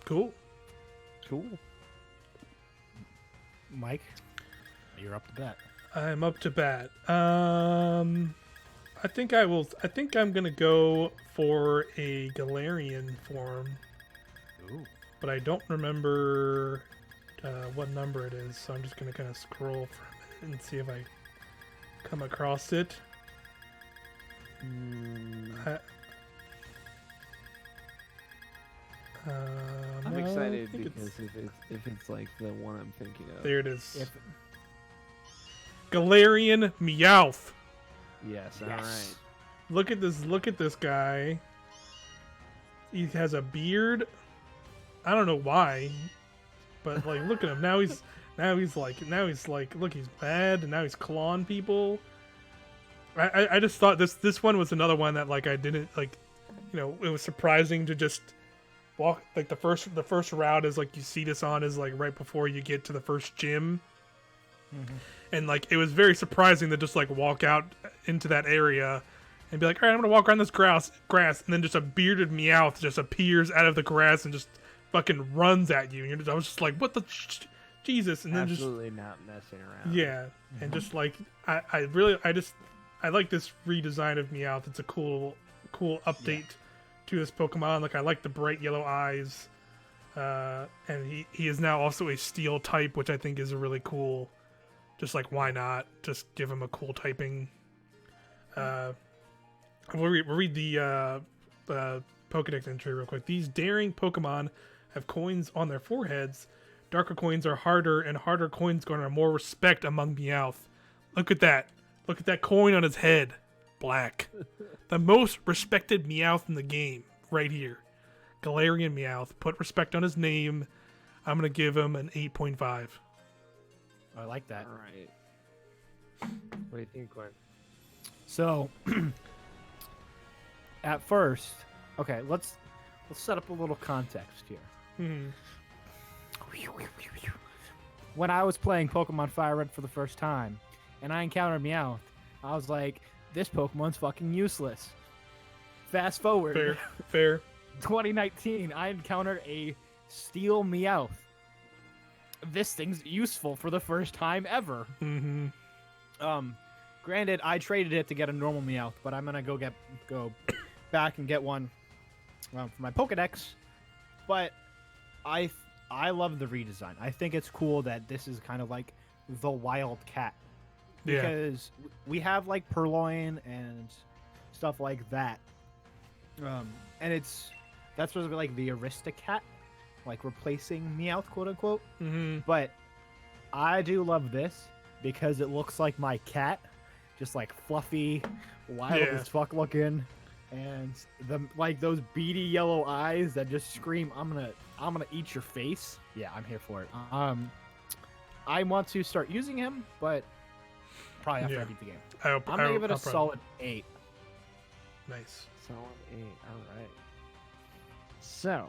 Cool. Mike, you're up to bat. I'm up to bat. I think I'm gonna go for a Galarian form. Ooh. But I don't remember what number it is, so I'm just gonna kind of scroll for a minute and see if I come across it. I'm no, excited I think because if it's like the one I'm thinking of. there it is. Galarian Meowth. Yes. All right. Look at this guy. He has a beard. I don't know why, but like, look at him now. He's like, look, he's mad, and now he's clawing people. I just thought this one was another one that like I didn't like, it was surprising to just walk like the first route is like you see this on is like right before you get to the first gym. And like it was very surprising to just like walk out into that area and be like, all right, I'm gonna walk around this grass, and then just a bearded Meowth just appears out of the grass and just fucking runs at you. And I was just like, what the Jesus? And then absolutely not messing around. Yeah, and just like I like this redesign of Meowth. It's a cool update to this Pokemon. Like I like the bright yellow eyes, and he is now also a Steel type, which I think is a really cool. Just like, why not? Just give him a cool typing. We'll read the Pokedex entry real quick. These daring Pokemon have coins on their foreheads. Darker coins are harder, and harder coins garner more respect among Meowth. Look at that. Look at that coin on his head. Black. The most respected Meowth in the game. Right here. Galarian Meowth. Put respect on his name. I'm going to give him an 8.5. I like that. All right. What do you think, Quinn? So, at first, okay, let's set up a little context here. When I was playing Pokemon Fire Red for the first time, and I encountered Meowth, I was like, this Pokemon's fucking useless. Fast forward. Fair. 2019, I encountered a Steel Meowth. this thing's useful for the first time ever. Mm-hmm. Granted, I traded it to get a normal Meowth, but I'm gonna go back and get one for my Pokedex. But I love the redesign. I think it's cool that this is kind of like the wild cat, Yeah. because we have like Purloin and stuff like that, and that's sort of like the Aristocat, like replacing Meowth, quote unquote. Mm-hmm. But I do love this because it looks like my cat, just like fluffy, wild Yeah. as fuck looking, and those beady yellow eyes that just scream, I'm gonna eat your face. Yeah, I'm here for it. I want to start using him, but probably after I beat the game. I'm gonna give it a solid 8. Nice. Solid 8. All right. So,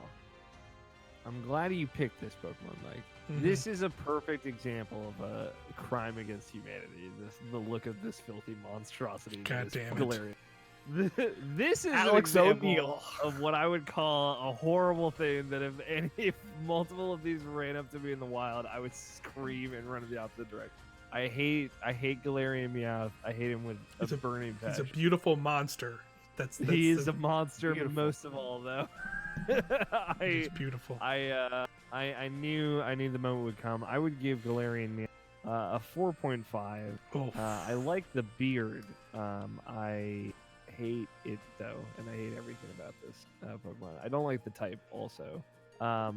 I'm glad you picked this Pokemon, Mike. Mhm. This is a perfect example of a crime against humanity. The look of this filthy monstrosity. God that is damn it. Galarian. This is Alex an example O'Neil. of what I would call a horrible thing that if multiple of these ran up to me in the wild, I would scream and run in the opposite direction. I hate Galarian Meowth. I hate him with a burning He's passion. a beautiful monster. That's He is a monster beautiful. most of all, though. He's beautiful. I knew the moment would come. I would give Galarian Meowth a 4.5. Oh. I like the beard. I hate it though, and I hate everything about this Pokemon. I don't like the type also. I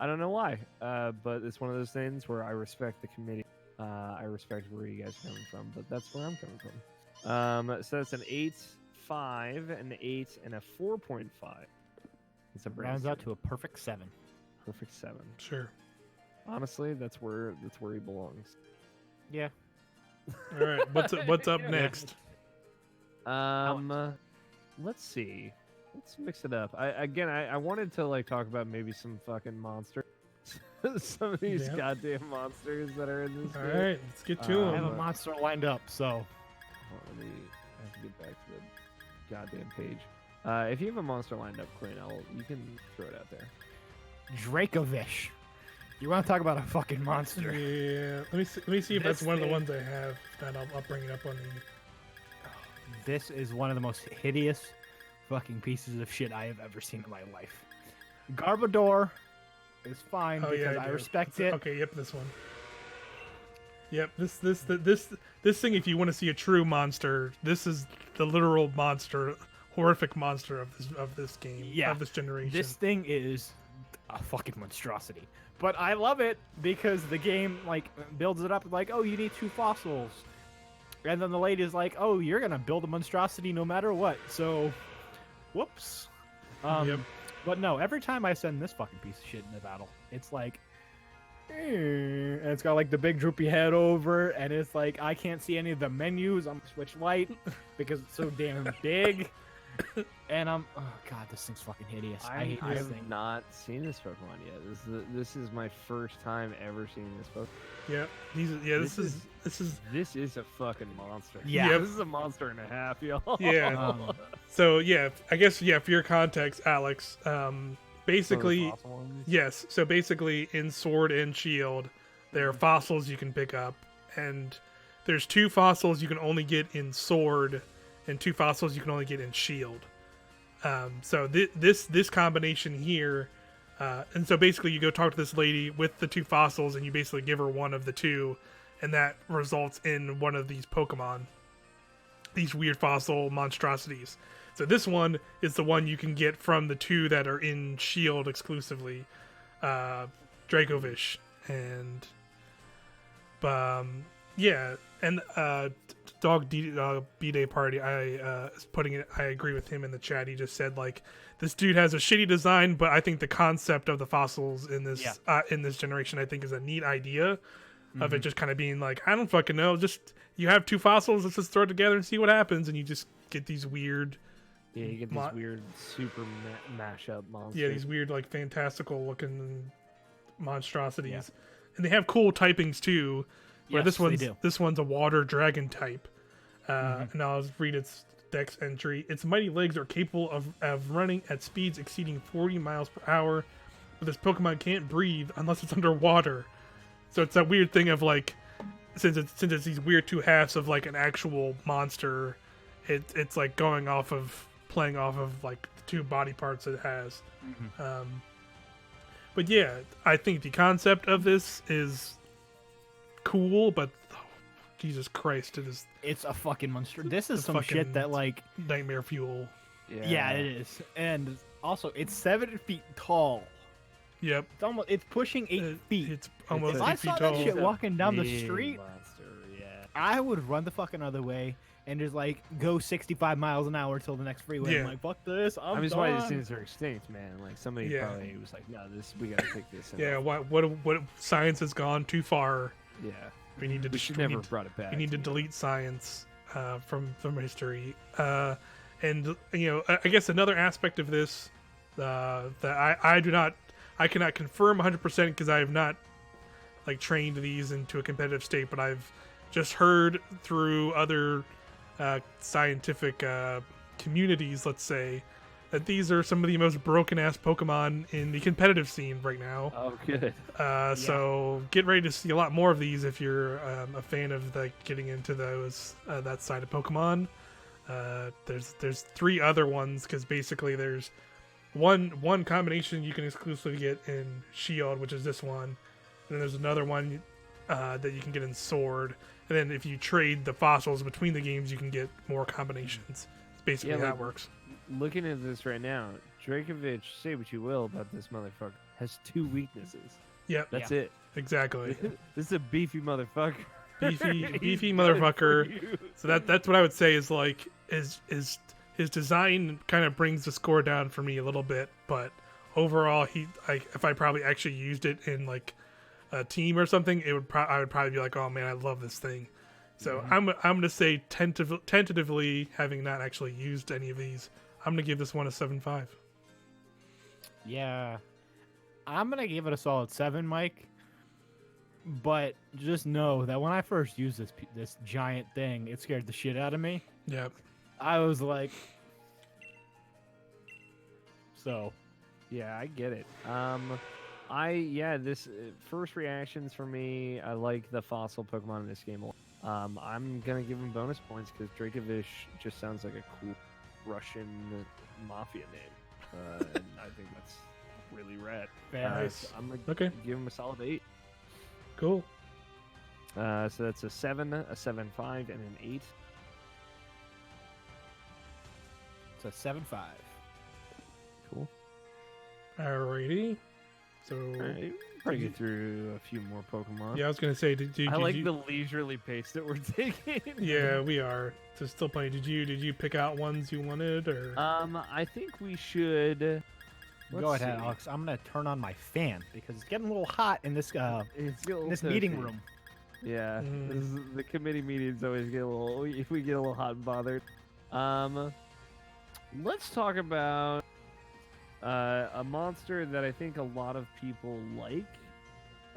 don't know why, but it's one of those things where I respect the committee. I respect where you guys are coming from, but that's where I'm coming from. So that's an 8, 5, an 8, and a 4.5. It's a Rounds out to a perfect 7. perfect 7. Sure. Honestly, that's where he belongs. Yeah. All right. What's up next? Let's see. Let's mix it up. I wanted to like talk about maybe some fucking monsters. Some of these Yep. goddamn monsters that are in this All game. right. Let's get to I have him. a monster lined up, so Hold on, I have to get back to the goddamn page. If you have a monster lined up, Quinn, you can throw it out there. Dracovish. You want to talk about a fucking monster? Yeah. Let me see if that's This one of the thing- ones I have. Then I'll bring it up on the. This is one of the most hideous fucking pieces of shit I have ever seen in my life. Garbodor is fine Oh, because yeah, I do. respect it. Okay. Yep. This one. Yep. This thing. If you want to see a true monster, this is the literal monster, horrific monster of this game. Yeah. Of this generation. This thing is a fucking monstrosity. But I love it because the game like builds it up like, oh, you need 2 fossils. And then the lady's like, oh, you're going to build a monstrosity no matter what. So, whoops. Yep. But no, every time I send this fucking piece of shit into battle, it's like, and it's got like the big droopy head over, and it's like, I can't see any of the menus on Switch Lite because it's so damn big. And oh god, this thing's fucking hideous. I hate I this have thing. not seen this Pokemon yet. This is my first time ever seeing this Pokemon. Yep. This is a fucking monster. Yeah. Yep. This is a monster and a half, y'all. Yeah. Um, So yeah, I guess for your context, Alex, basically, yes. So basically, in Sword and Shield, there are fossils you can pick up, and there's 2 fossils you can only get in Sword, and 2 fossils you can only get in Shield. So this combination here, and so basically you go talk to this lady with the 2 fossils, and you basically give her one of the 2, and that results in one of these Pokemon, these weird fossil monstrosities. So this one is the one you can get from the 2 that are in Shield exclusively, Dracovish and yeah, and Dog B-Day Party. I agree with him in the chat. He just said like this dude has a shitty design, but I think the concept of the fossils in this generation I think is a neat idea. Of it just kind of being like, I don't fucking know, just you have 2 fossils, let's just throw it together and see what happens, and you just get these weird. Yeah, you get these weird super mashup monsters. Yeah, these weird, like, fantastical looking monstrosities. And they have cool typings, too. Where Yes, they do. this one's a water dragon type. And I'll just read its dex entry. Its mighty legs are capable of running at speeds exceeding 40 miles per hour. But this Pokemon can't breathe unless it's underwater. So it's that weird thing of like, since it's these weird two halves of like an actual monster, it's like playing off of like the two body parts it has. But yeah, I think the concept of this is cool, but Jesus Christ, It's a fucking monster. This is It's some fucking shit that like nightmare fuel. yeah, it is. And also it's 7 feet tall. Yep. It's pushing 8 feet. It's almost If 8 I feet saw tall. that shit walking down the Big street, monster, yeah. I would run the fucking other way and just like go 65 miles an hour till the next freeway. Yeah. I'm like, fuck this. I'm just done. why these things are extinct, man. Like somebody Yeah. probably was like, no, we gotta take this. Yeah, what science has gone too far. Yeah. We need to We should we never need- have brought it back. We need to delete science from history. And I guess another aspect of this that I cannot confirm 100% because I have not like trained these into a competitive state, but I've just heard through other scientific communities, let's say, that these are some of the most broken ass Pokemon in the competitive scene right now. Oh, good. So get ready to see a lot more of these if you're a fan of getting into those that side of Pokemon. There's 3 other ones because basically there's one combination you can exclusively get in Shield, which is this one, and then there's another one that you can get in Sword, and then if you trade the fossils between the games, you can get more combinations. It's basically how it works. Looking at this right now, Dracovic, say what you will about this motherfucker, has 2 weaknesses. Yep, That's it. exactly. This is a beefy motherfucker. Beefy He's got it motherfucker. for you. So that's what I would say is like is his design kind of brings the score down for me a little bit, but overall if I probably actually used it in like a team or something, I would probably be like, oh man, I love this thing. So I'm gonna say tentatively, having not actually used any of these, I'm gonna give this one a 7.5. Yeah. I'm going to give it a solid 7, Mike. But just know that when I first used this giant thing, it scared the shit out of me. Yep. I was like, so Yeah, I get it. This first reactions for me, I like the fossil Pokemon in this game a lot. I'm gonna give him bonus points because Dracovic just sounds like a cool Russian mafia name, and I think that's really rad. Nice. I'm gonna Okay. give him a solid 8. Cool. So that's a 7, a 7.5, and an 8. it's a 7.5. Cool. Alrighty. So All right, probably get through a few more Pokemon. yeah, I was gonna say, did I like you, the leisurely pace that we're taking. Yeah, we are. There's still plenty. Did you pick out ones you wanted, or I think we should. Go let's ahead, see. Alex. I'm gonna turn on my fan because it's getting a little hot in this It's a little meeting toasty. room. Yeah, Mm. the committee meetings always get a little. We get a little hot and bothered. Let's talk about a monster that I think a lot of people like,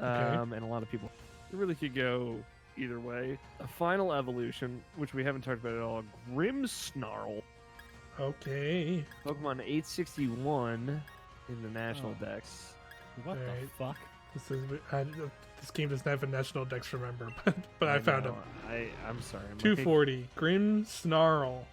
and a lot of people. It really could go either way. A final evolution, which we haven't talked about at all. Grimmsnarl, okay. Pokemon 861 in the national dex. What the Alright. fuck? This game doesn't have a national dex, remember, but I found him. I'm sorry. I'm 240. Grim Snarl.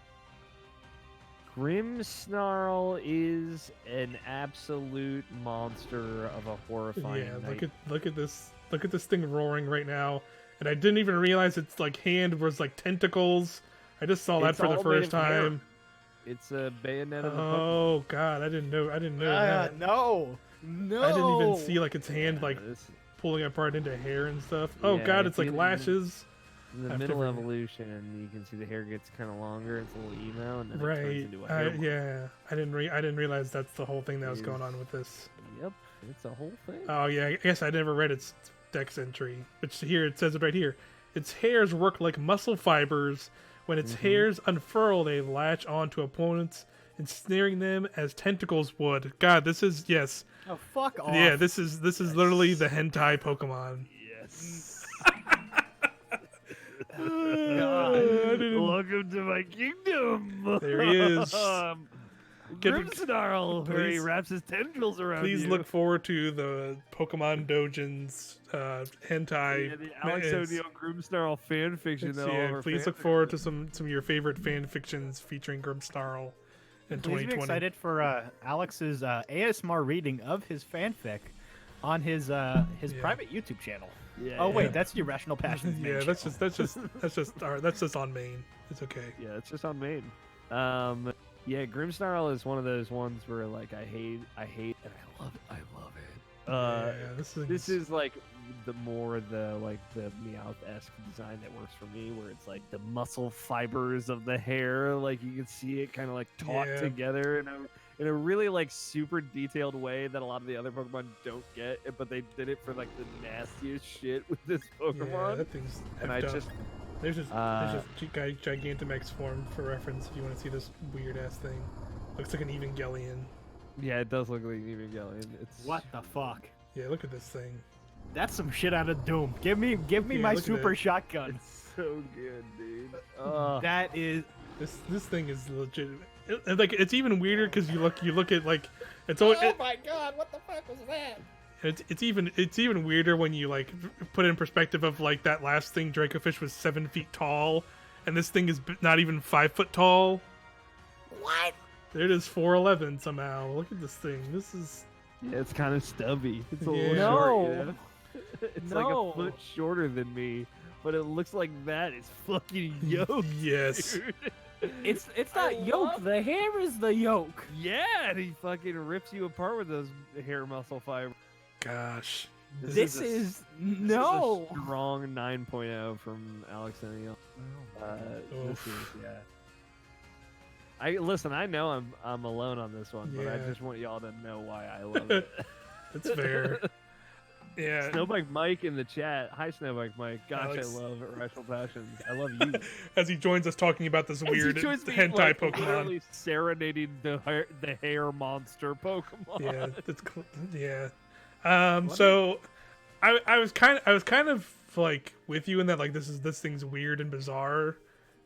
Grimmsnarl is an absolute monster of a horrifying Yeah, night. look at this. Look at this thing roaring right now. And I didn't even realize its like hand was like tentacles. I just saw that It's for the all made first of hair. time. It's a bayonet of a Pokemon. Oh god, I didn't know that. No. I didn't even see like its hand like This- pulling apart into hair and stuff. Oh Yeah, god, if it's like you- lashes. in the I've middle never- evolution, you can see the hair gets kind of longer. It's a little emo, and then it turns Right. into a hair. Yeah. I didn't realize that's the whole thing that was It going is- on with this. Yep, it's a whole thing. Oh yeah, I guess I never read its dex entry. But here it says it right here. Its hairs work like muscle fibers. When its hairs unfurl, they latch onto opponents, ensnaring them as tentacles would. God, this is yes. Oh, fuck off. Yeah, this is literally the hentai Pokemon. Yes. I didn't- Welcome to my kingdom. There he is. Grimmsnarl, where he please- wraps his tendrils around Please you. look forward to the Pokemon Dojins hentai. Yeah, the Alex is- O'Neill Grimmsnarl fan fiction. That all of our please fans look are forward to some of your favorite fan fictions featuring Grimmsnarl in Please be 2020. excited for Alex's ASMR reading of his fanfic on his private YouTube channel. Yeah, Oh wait, yeah. that's the Irrational Passions. main Yeah, that's channel. just on main. It's okay. Yeah, it's just on main. Yeah, Grimmsnarl is one of those ones where like I hate, and I love it. Yeah, This is like the Meowth-esque design that works for me, where it's like the muscle fibers of the hair, like you can see it kind of like taut Yeah. together in a really like super detailed way that a lot of the other Pokemon don't get, but they did it for like the nastiest shit with this yeah, Pokemon. that thing's. And effed I up. just there's just Gigantamax form for reference if you want to see this weird ass thing. Looks like an Evangelion. yeah, it does look like Evangelion. It's What the fuck? Yeah, look at this thing. That's some shit out of Doom. Give me Yeah, my look at super it. shotgun. It's so good, dude. That is This thing is legit. Like it's even weirder because you look at like it's always. my god, what the fuck was that? It's even weirder when you like put it in perspective of like that last thing Dracofish was 7 feet tall, and this thing is not even 5 foot tall. What? It is 4'11" somehow. Look at this thing. This is Yeah, it's kind of stubby. It's a Yeah. little No. short, you know? It's like No. a foot shorter than me, but it looks like that is fucking yoked. yes. Dude. it's I not yoke. love- The hair is the yoke. Yeah, and he fucking rips you apart with those hair muscle fibers. Gosh. This a- is this is a no. strong 9.0 from Alex O'Neill. This Oof. is, yeah. I know I'm alone on this one, but I Yeah. just want y'all to know why I love it. It's fair. Yeah. Snowbike Mike in the chat. Hi, Snowbike Mike. Gosh, Alex. I love Irrational Passions. I love you. As he joins us talking about this As he weird joins me, hentai like, Pokemon. literally serenading the hair monster Pokemon. Yeah, that's yeah. So I was kind of like with you in that like this thing's weird and bizarre,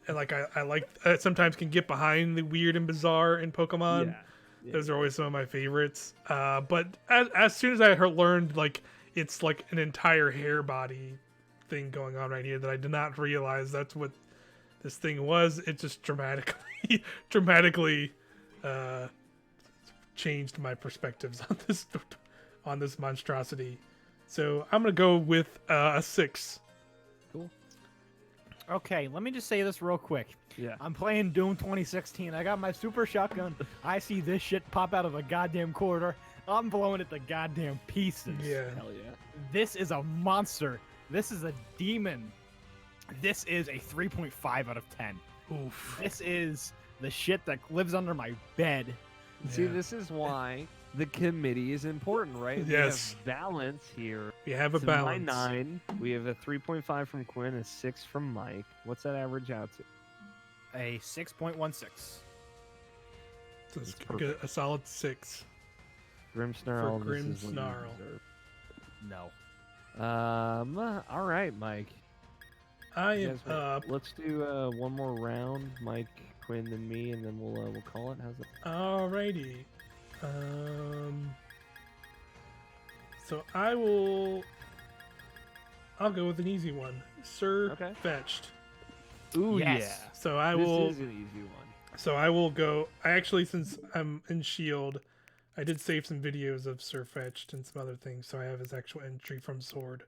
and like I sometimes can get behind the weird and bizarre in Pokemon. Yeah. Those are always some of my favorites. But as soon as I learned like it's like an entire hair body thing going on right here that I did not realize that's what this thing was, it just dramatically changed my perspectives on this monstrosity. So I'm gonna go with a 6. Okay, let me just say this real quick. Yeah. I'm playing Doom 2016. I got my super shotgun. I see this shit pop out of a goddamn corridor. I'm blowing it to goddamn pieces. Yeah. Hell yeah. This is a monster. This is a demon. This is a 3.5 out of 10. Oof. This is the shit that lives under my bed. See, Yeah. this is why the committee is important, right? Yes. We have balance here. We have a So balance. my 9. We have a 3.5 from Quinn, a 6 from Mike. What's that average out to? A 6.16. So it's a solid 6. Grimmsnarl. For this is what you Grimmsnarl. deserve. No. All right, Mike. I You am guys want- up. Let's do one more round, Mike, Quinn, and me, and then we'll call it. How's that? Alrighty. So I'll go with an easy one. Sir Okay. Fetched. Ooh, Yes. So I This will is an easy one. So I will go. I actually, since I'm in Shield, I did save some videos of Sir Fetched and some other things, so I have his actual entry from Sword.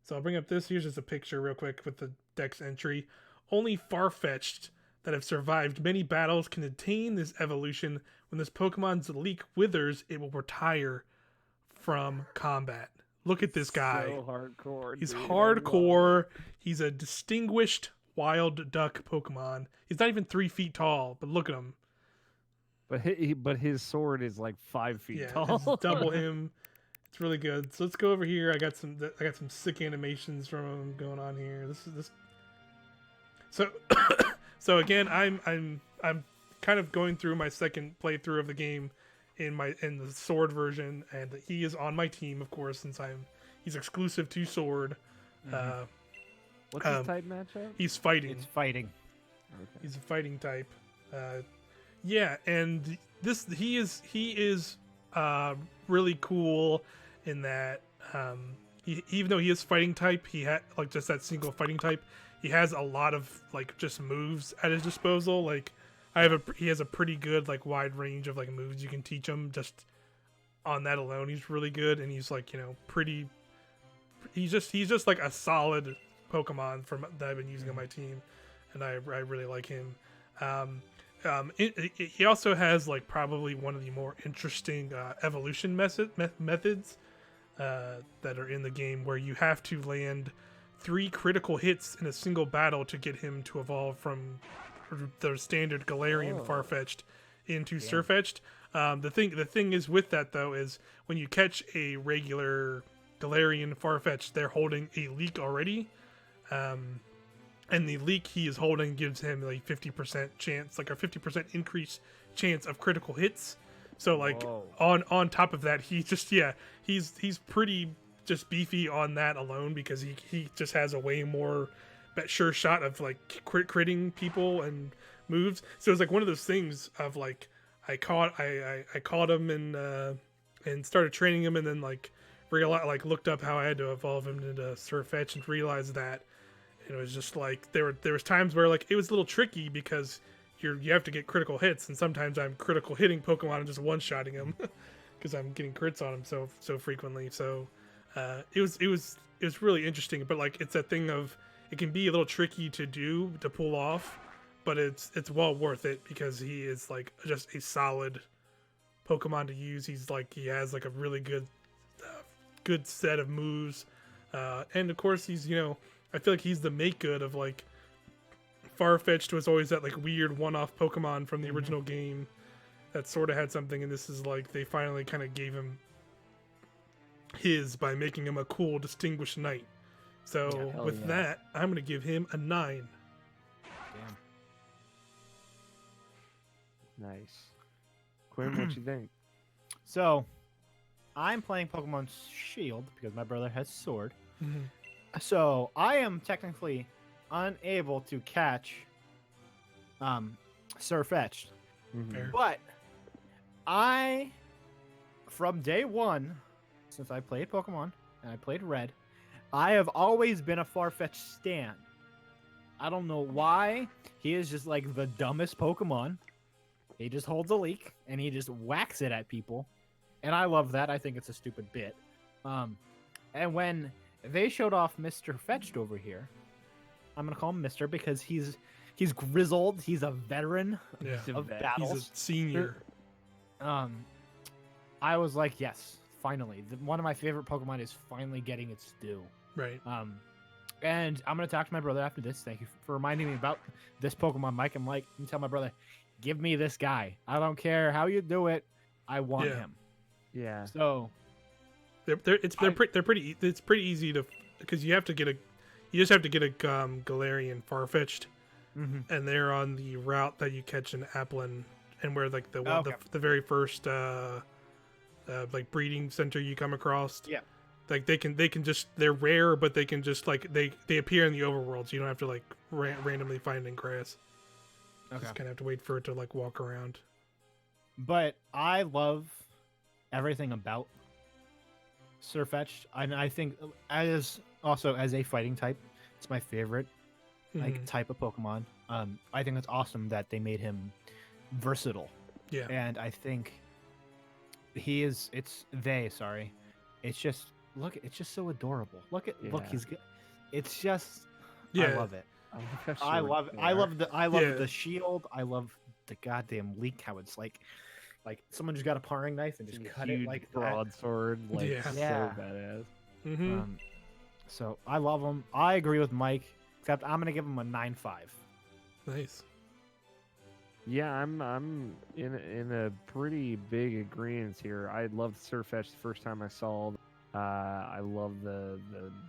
So I'll bring up this. Here's just a picture real quick with the Dex entry. Only Farfetch'd that have survived many battles can attain this evolution. When this Pokemon's leak withers, it will retire from combat. Look at this guy. So hardcore. He's dude. I love hardcore. it. He's a distinguished wild duck Pokemon. He's not even 3 feet tall, but look at him. But his sword is like 5 feet Yeah, tall. it's double him. It's really good. So let's go over here. I got some sick animations from him going on here. This. So so again, I'm kind of going through my second playthrough of the game in the Sword version, and he is on my team, of course, since he's exclusive to Sword. What's his type matchup? He's fighting. It's fighting. Okay. He's a fighting type. Yeah, and he is really cool in that even though he is fighting type, he had like just that single fighting type. He has a lot of like just moves at his disposal. Like he has a pretty good like wide range of like moves you can teach him. Just on that alone, he's really good, and he's like pretty. He's just like a solid Pokemon that I've been using on my team, and I really like him. He also has like probably one of the more interesting evolution methods that are in the game, where you have to land 3 critical hits in a single battle to get him to evolve from the standard Galarian Farfetch'd into Sirfetch'd. The thing is with that though is when you catch a regular Galarian Farfetch'd, they're holding a leak already. And the leak he is holding gives him like 50% chance, like a 50% increase chance of critical hits. So like on top of that, he's pretty just beefy on that alone, because he just has a way more sure shot of like critting people and moves. So it's like one of those things of like I caught him and started training him, and then like looked up how I had to evolve him into Sirfetch'd and realized that. And it was just like there was times where like it was a little tricky because you have to get critical hits, and sometimes I'm critical hitting Pokemon and just one-shotting them because I'm getting crits on them so frequently. So it was really interesting, but like it's a thing of it can be a little tricky to pull off, but it's well worth it because he is like just a solid Pokemon to use. He has like a really good set of moves, and of course he's I feel like he's the make good of like Farfetch'd was always that like weird one-off Pokemon from the original game that sort of had something, and this is like they finally kind of gave him his by making him a cool distinguished knight. So with that, I'm gonna give him a 9. Damn. Nice. Quinn, what you think? So, I'm playing Pokemon Shield because my brother has Sword. Mm-hmm. So I am technically unable to catch Sirfetch'd. Mhm. But from day one, since I played Pokemon and I played Red, I have always been a Farfetch'd stan. I don't know why. He is just like the dumbest Pokemon. He just holds a leak and he just whacks it at people. And I love that. I think it's a stupid bit. And when they showed off Mr. Fetched over here, I'm gonna call him Mr. because he's grizzled. He's a veteran of battles. He's a senior. I was like, yes, finally. One of my favorite Pokemon is finally getting its due. Right. And I'm gonna talk to my brother after this. Thank you for reminding me about this Pokemon, Mike. I'm like, you tell my brother, give me this guy. I don't care how you do it. I want him. Yeah. So it's pretty easy to, because you just have to get a Galarian Farfetch'd, and they're on the route that you catch in Applin, and where like the the very first like breeding center you come across. Yeah. Like they can just, they're rare, but they can just like they appear in the overworld, so you don't have to like randomly find it in grass. Okay. Just kind of have to wait for it to like walk around. But I love everything about Sirfetch'd, and I think as a fighting type, it's my favorite type of Pokemon. I think it's awesome that they made him versatile. Yeah. And I think it's just it's just so adorable. Look, he's good. It's just I love it. I love the shield. I love the goddamn leak. How it's like someone just got a paring knife and just cut it like broadsword. Like so badass. So I love him. I agree with Mike, except I'm gonna give him a 9.5. Nice. Yeah, I'm in a pretty big agreement here. I loved Sirfetch'd the first time I saw. I love the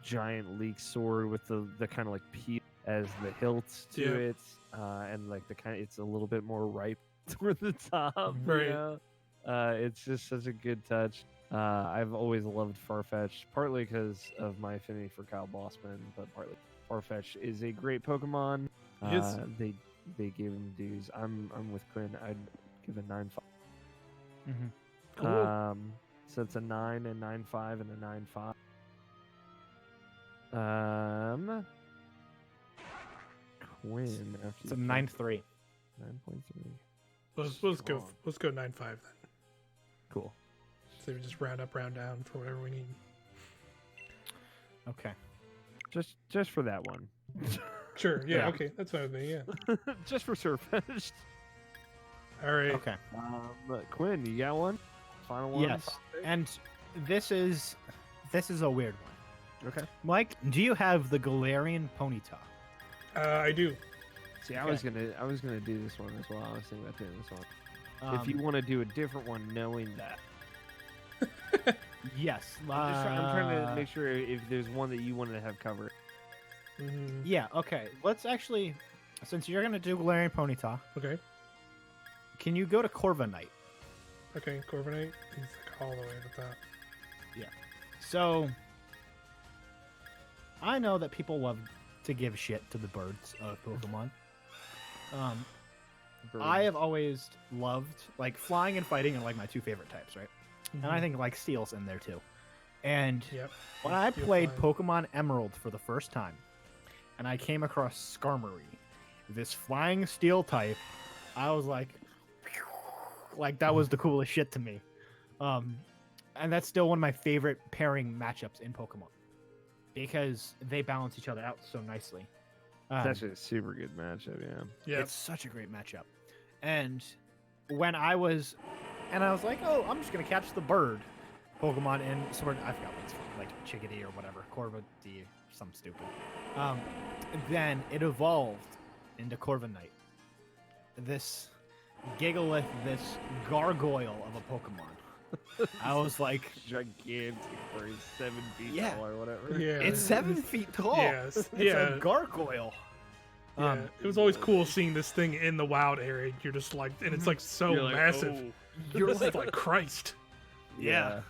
giant leak sword with the kind of like peel as the hilts to it, and like it's a little bit more ripe toward the top. Right. You know? It's just such a good touch. I've always loved Farfetch'd, partly because of my affinity for Kyle Bossman, but partly Farfetch'd is a great Pokemon. They gave him dues. I'm with Quinn. give a 9-5. Mm-hmm. Cool. So it's a 9 and 9-5 and a 9-5. Quinn after It's a you 9-3. 9.3. Let's go. Strong. Let's go 9-5 then. Cool. So we just round up, round down for whatever we need. Okay. Just for that one. Sure. Yeah. Yeah. Okay. That's fine with me. Yeah. Just for Surfetched. All right. Okay. Quinn, you got one? Final one? Yes. And this is a weird one. Okay. Mike, do you have the Galarian Ponyta? I do. See, I was gonna do this one as well. I was thinking about doing this one. If you Um, want to do a different one, knowing that, yes. I'm trying to make sure if there's one that you wanted to have covered. Mm-hmm. Yeah. Okay. Let's actually, since you're gonna do Galarian Ponyta, Okay. can you go to Corviknight? Okay. Corviknight. He's like all the way at the top. So, I know that people love to give shit to the birds of Pokemon. I have always loved, like, flying and fighting are like my two favorite types, right? And I think like Steel's in there too. And Yep. when I Steel played flying. Pokemon Emerald for the first time, and I came across Skarmory, this flying steel type, I was like that was the coolest shit to me. And that's still one of my favorite pairing matchups in Pokemon because they balance each other out so nicely. It's actually a super good matchup. Yeah. Yeah. It's such a great matchup. And when I was like, oh, I'm just gonna catch the bird Pokemon in sort of, I forgot what it's called, like Chickadee or whatever, Corviknight, some stupid. Then it evolved into Corviknight. This Gigalith, this gargoyle of a Pokemon. I was like, Gigantic for his 7 feet Yeah. tall or whatever. Yeah. it's 7 feet tall. Yes. It's Yeah. a gargoyle. Yeah, it was always cool seeing this thing in the wild area. You're just like, and it's like so You're like, massive. "Oh." You're It's like, like Christ. yeah.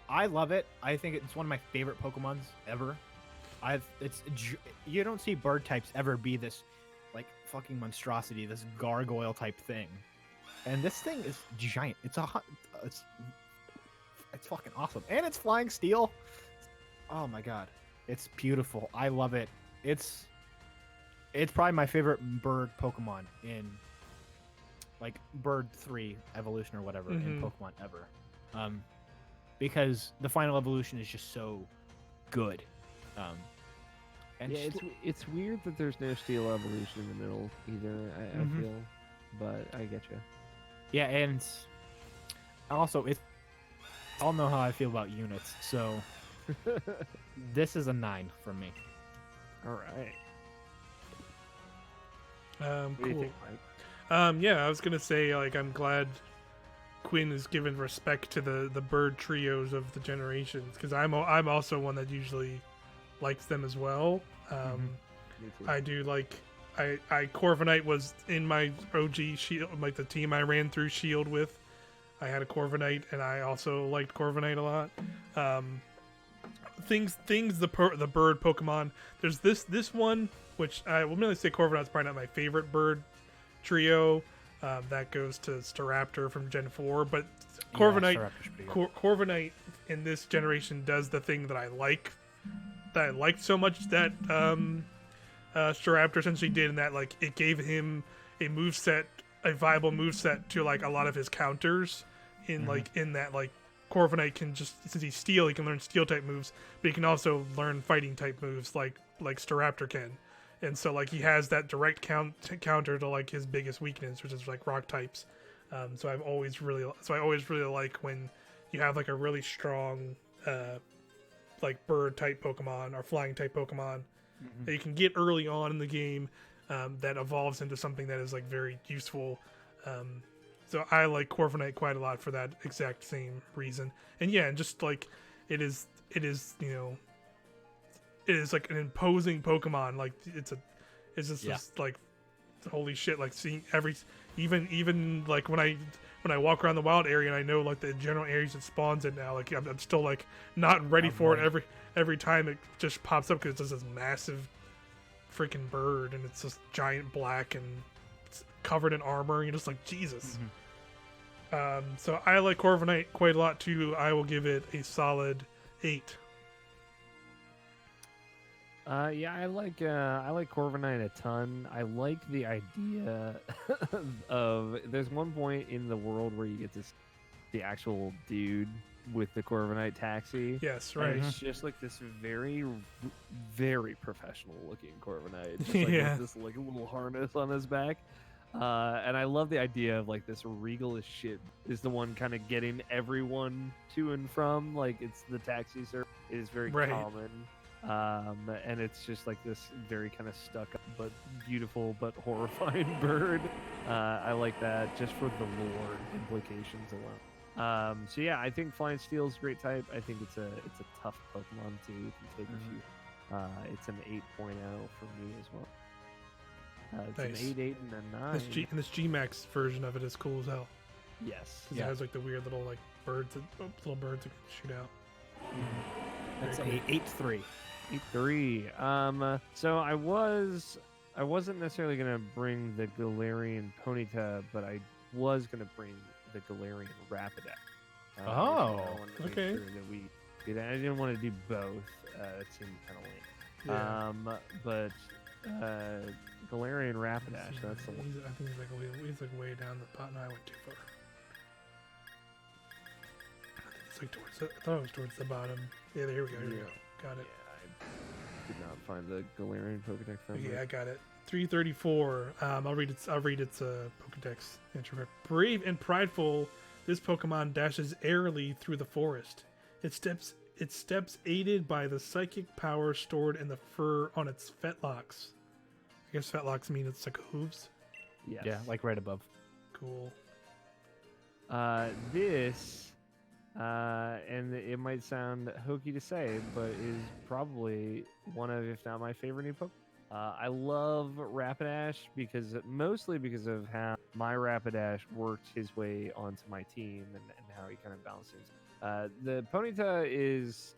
I love it. I think it's one of my favorite Pokemons ever. You don't see bird types ever be this like fucking monstrosity, this gargoyle type thing, and this thing is giant. It's fucking awesome, and it's flying steel. Oh my god, it's beautiful. I love it. It's probably my favorite bird Pokemon in like Bird 3 evolution or whatever in Mhm. Pokemon ever. Because the final evolution is just so good. And Yeah, just- it's weird that there's no steel evolution in the middle either. I Mhm. feel, but I get you. yeah, and also I don't know how I feel about units, so this is a 9 from me. All right. What do you Cool. think, Mike? Yeah, I was gonna say like I'm glad Quinn is given respect to the bird trios of the generations because I'm also one that usually likes them as well. Me too. I do like I Corviknight was in my OG Shield, like the team I ran through Shield with. I had a Corviknight, and I also liked Corviknight a lot. The bird Pokemon. There's this one which I will really say Corviknight's probably not my favorite bird trio. That goes to Staraptor from Gen 4, but Corviknight. Yeah, Staraptor's pretty good. Corviknight in this generation does the thing that I liked so much that Staraptor essentially did, in that like it gave him a viable moveset to like a lot of his counters in like in that like Corviknight can just, since he's steel, he can learn steel type moves, but he can also learn fighting type moves like Staraptor can. And so like he has that direct counter to like his biggest weakness, which is like rock types. So I always really like when you have like a really strong like bird type Pokemon or flying type Pokemon that you can get early on in the game, that evolves into something that is like very useful. So I like Corviknight quite a lot for that exact same reason. And yeah, and just like it is like an imposing Pokemon. Like it's just like holy shit. Like seeing even like when I walk around the wild area and I know like the general areas it spawns in now, like I'm still like not ready for it every time it just pops up, because it's just this massive freaking bird and it's just giant black and it's covered in armor. You're just like, Jesus. Mhm. So I like Corviknight quite a lot too. I will give it a solid 8. Yeah, I like Corviknight a ton. I like the idea of there's one point in the world where you get to see the actual dude with the Corviknight taxi. Yes, And right. it's just like this very, very professional looking Corviknight. Just like Yeah. with this like little harness on his back. And I love the idea of like this regal as shit is the one kind of getting everyone to and from. Like it's the taxi service is very Right. common. And it's just like this very kind of stuck up but beautiful but horrifying bird. I like that just for the lore implications alone. So yeah, I think Flying Steel is a great type. I think it's a tough Pokemon too. You can take a few. It's an 8.0 for me as well. It's Nice. an 8, and a 9. This G-Max version of it is cool as hell. Yes. 'Cause Yeah. it has like the weird little like birds, little birds that can shoot out. That's Very a 8-3. 8-3. So I wasn't necessarily gonna bring the Galarian Ponyta, but I was gonna bring the Galarian Rapidash. Oh, I wanted to make okay. sure that we did that. I didn't want to do both. It seemed kind of lame. Yeah. But Galarian Rapidash. That's the one. I think he's like way down the pot. No, I went too far. It's like towards. I thought it was towards the bottom. Yeah, here we go. Here we go. Got Yeah, it. I did not find the Galarian Pokedex number. Okay, I got it. 334. I'll read its Pokedex entry. Brave and prideful, this Pokemon dashes airily through the forest. Its steps aided by the psychic power stored in the fur on its fetlocks. I guess fetlocks mean it's like hooves. Yes. Yeah, like right above. Cool. This, and it might sound hokey to say, but is probably one of, if not my favorite new Pokemon. I love Rapidash mostly because of how my Rapidash worked his way onto my team and how he kind of balances. The Ponyta is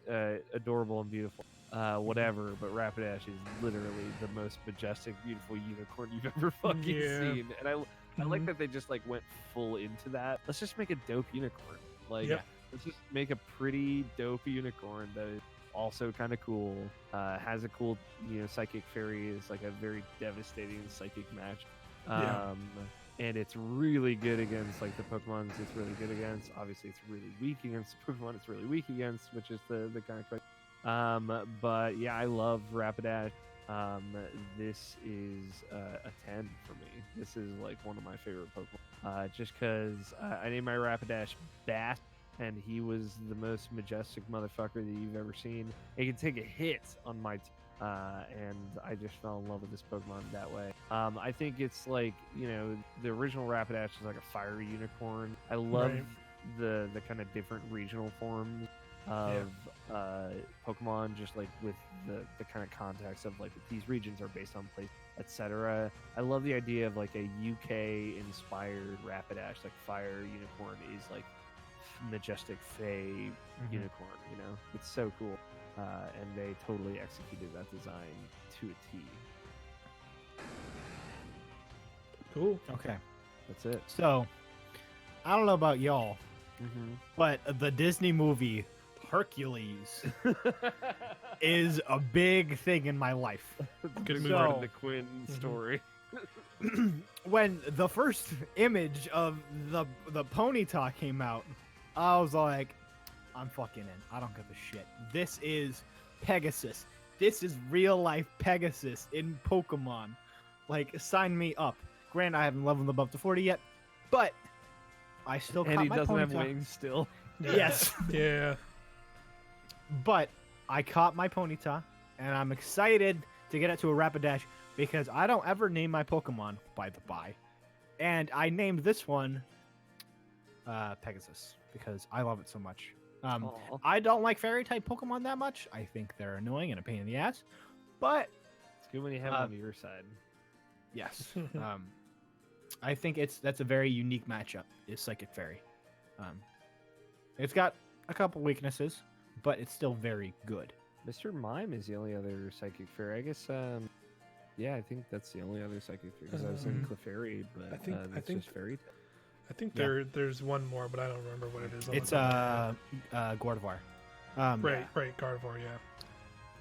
adorable and beautiful, whatever, but Rapidash is literally the most majestic, beautiful unicorn you've ever fucking Yeah. seen. And I like Mhm. that they just like went full into that. Let's just make a dope unicorn. Like, Yep. let's just make a pretty dope unicorn that is also kind of cool. Has a cool, psychic fairy is like a very devastating psychic match. Yeah. And it's really good against like the Pokemons it's really good against. Obviously, it's really weak against the Pokemon it's really weak against, which is the kind of question. But yeah, I love Rapidash. This is a 10 for me. This is like one of my favorite Pokemon. Just because I named my Rapidash Bass, and he was the most majestic motherfucker that you've ever seen. He can take a hit on my team. And I just fell in love with this Pokemon that way. I think it's like, the original Rapidash is like a fire unicorn. I love Right. the kind of different regional forms of Pokemon, just like with the kind of context of like these regions are based on place, etc. I love the idea of like a UK inspired Rapidash, like fire unicorn is like majestic fey unicorn. It's so cool. And they totally executed that design to a T. Cool. Okay. That's it. So, I don't know about y'all, but the Disney movie Hercules is a big thing in my life. Good movie. So- the Quin story. When the first image of the Ponyta came out, I was like, I'm fucking in. I don't give a shit. This is Pegasus. This is real life Pegasus in Pokemon. Like, sign me up. Granted, I haven't leveled above to 40 yet, but I still And caught he my doesn't have Ponyta. wings still. Yes. Yeah. But I caught my Ponyta, and I'm excited to get it to a Rapidash because I don't ever name my Pokemon, by the by. And I named this one Pegasus because I love it so much. Aw. I don't like fairy type Pokemon that much. I think they're annoying and a pain in the ass. But It's good when you have it on your side. yes, I think that's a very unique matchup. Is Psychic Fairy. It's got a couple weaknesses, but it's still very good. Mr. Mime is the only other psychic fairy. I guess Yeah, I think that's the only other psychic fairy. Because I was in Clefairy, but I think just fairy. I think Yeah. there's one more, but I don't remember what it is. on It's the top of my head. Gordevoir. Right, Gardevoir, yeah.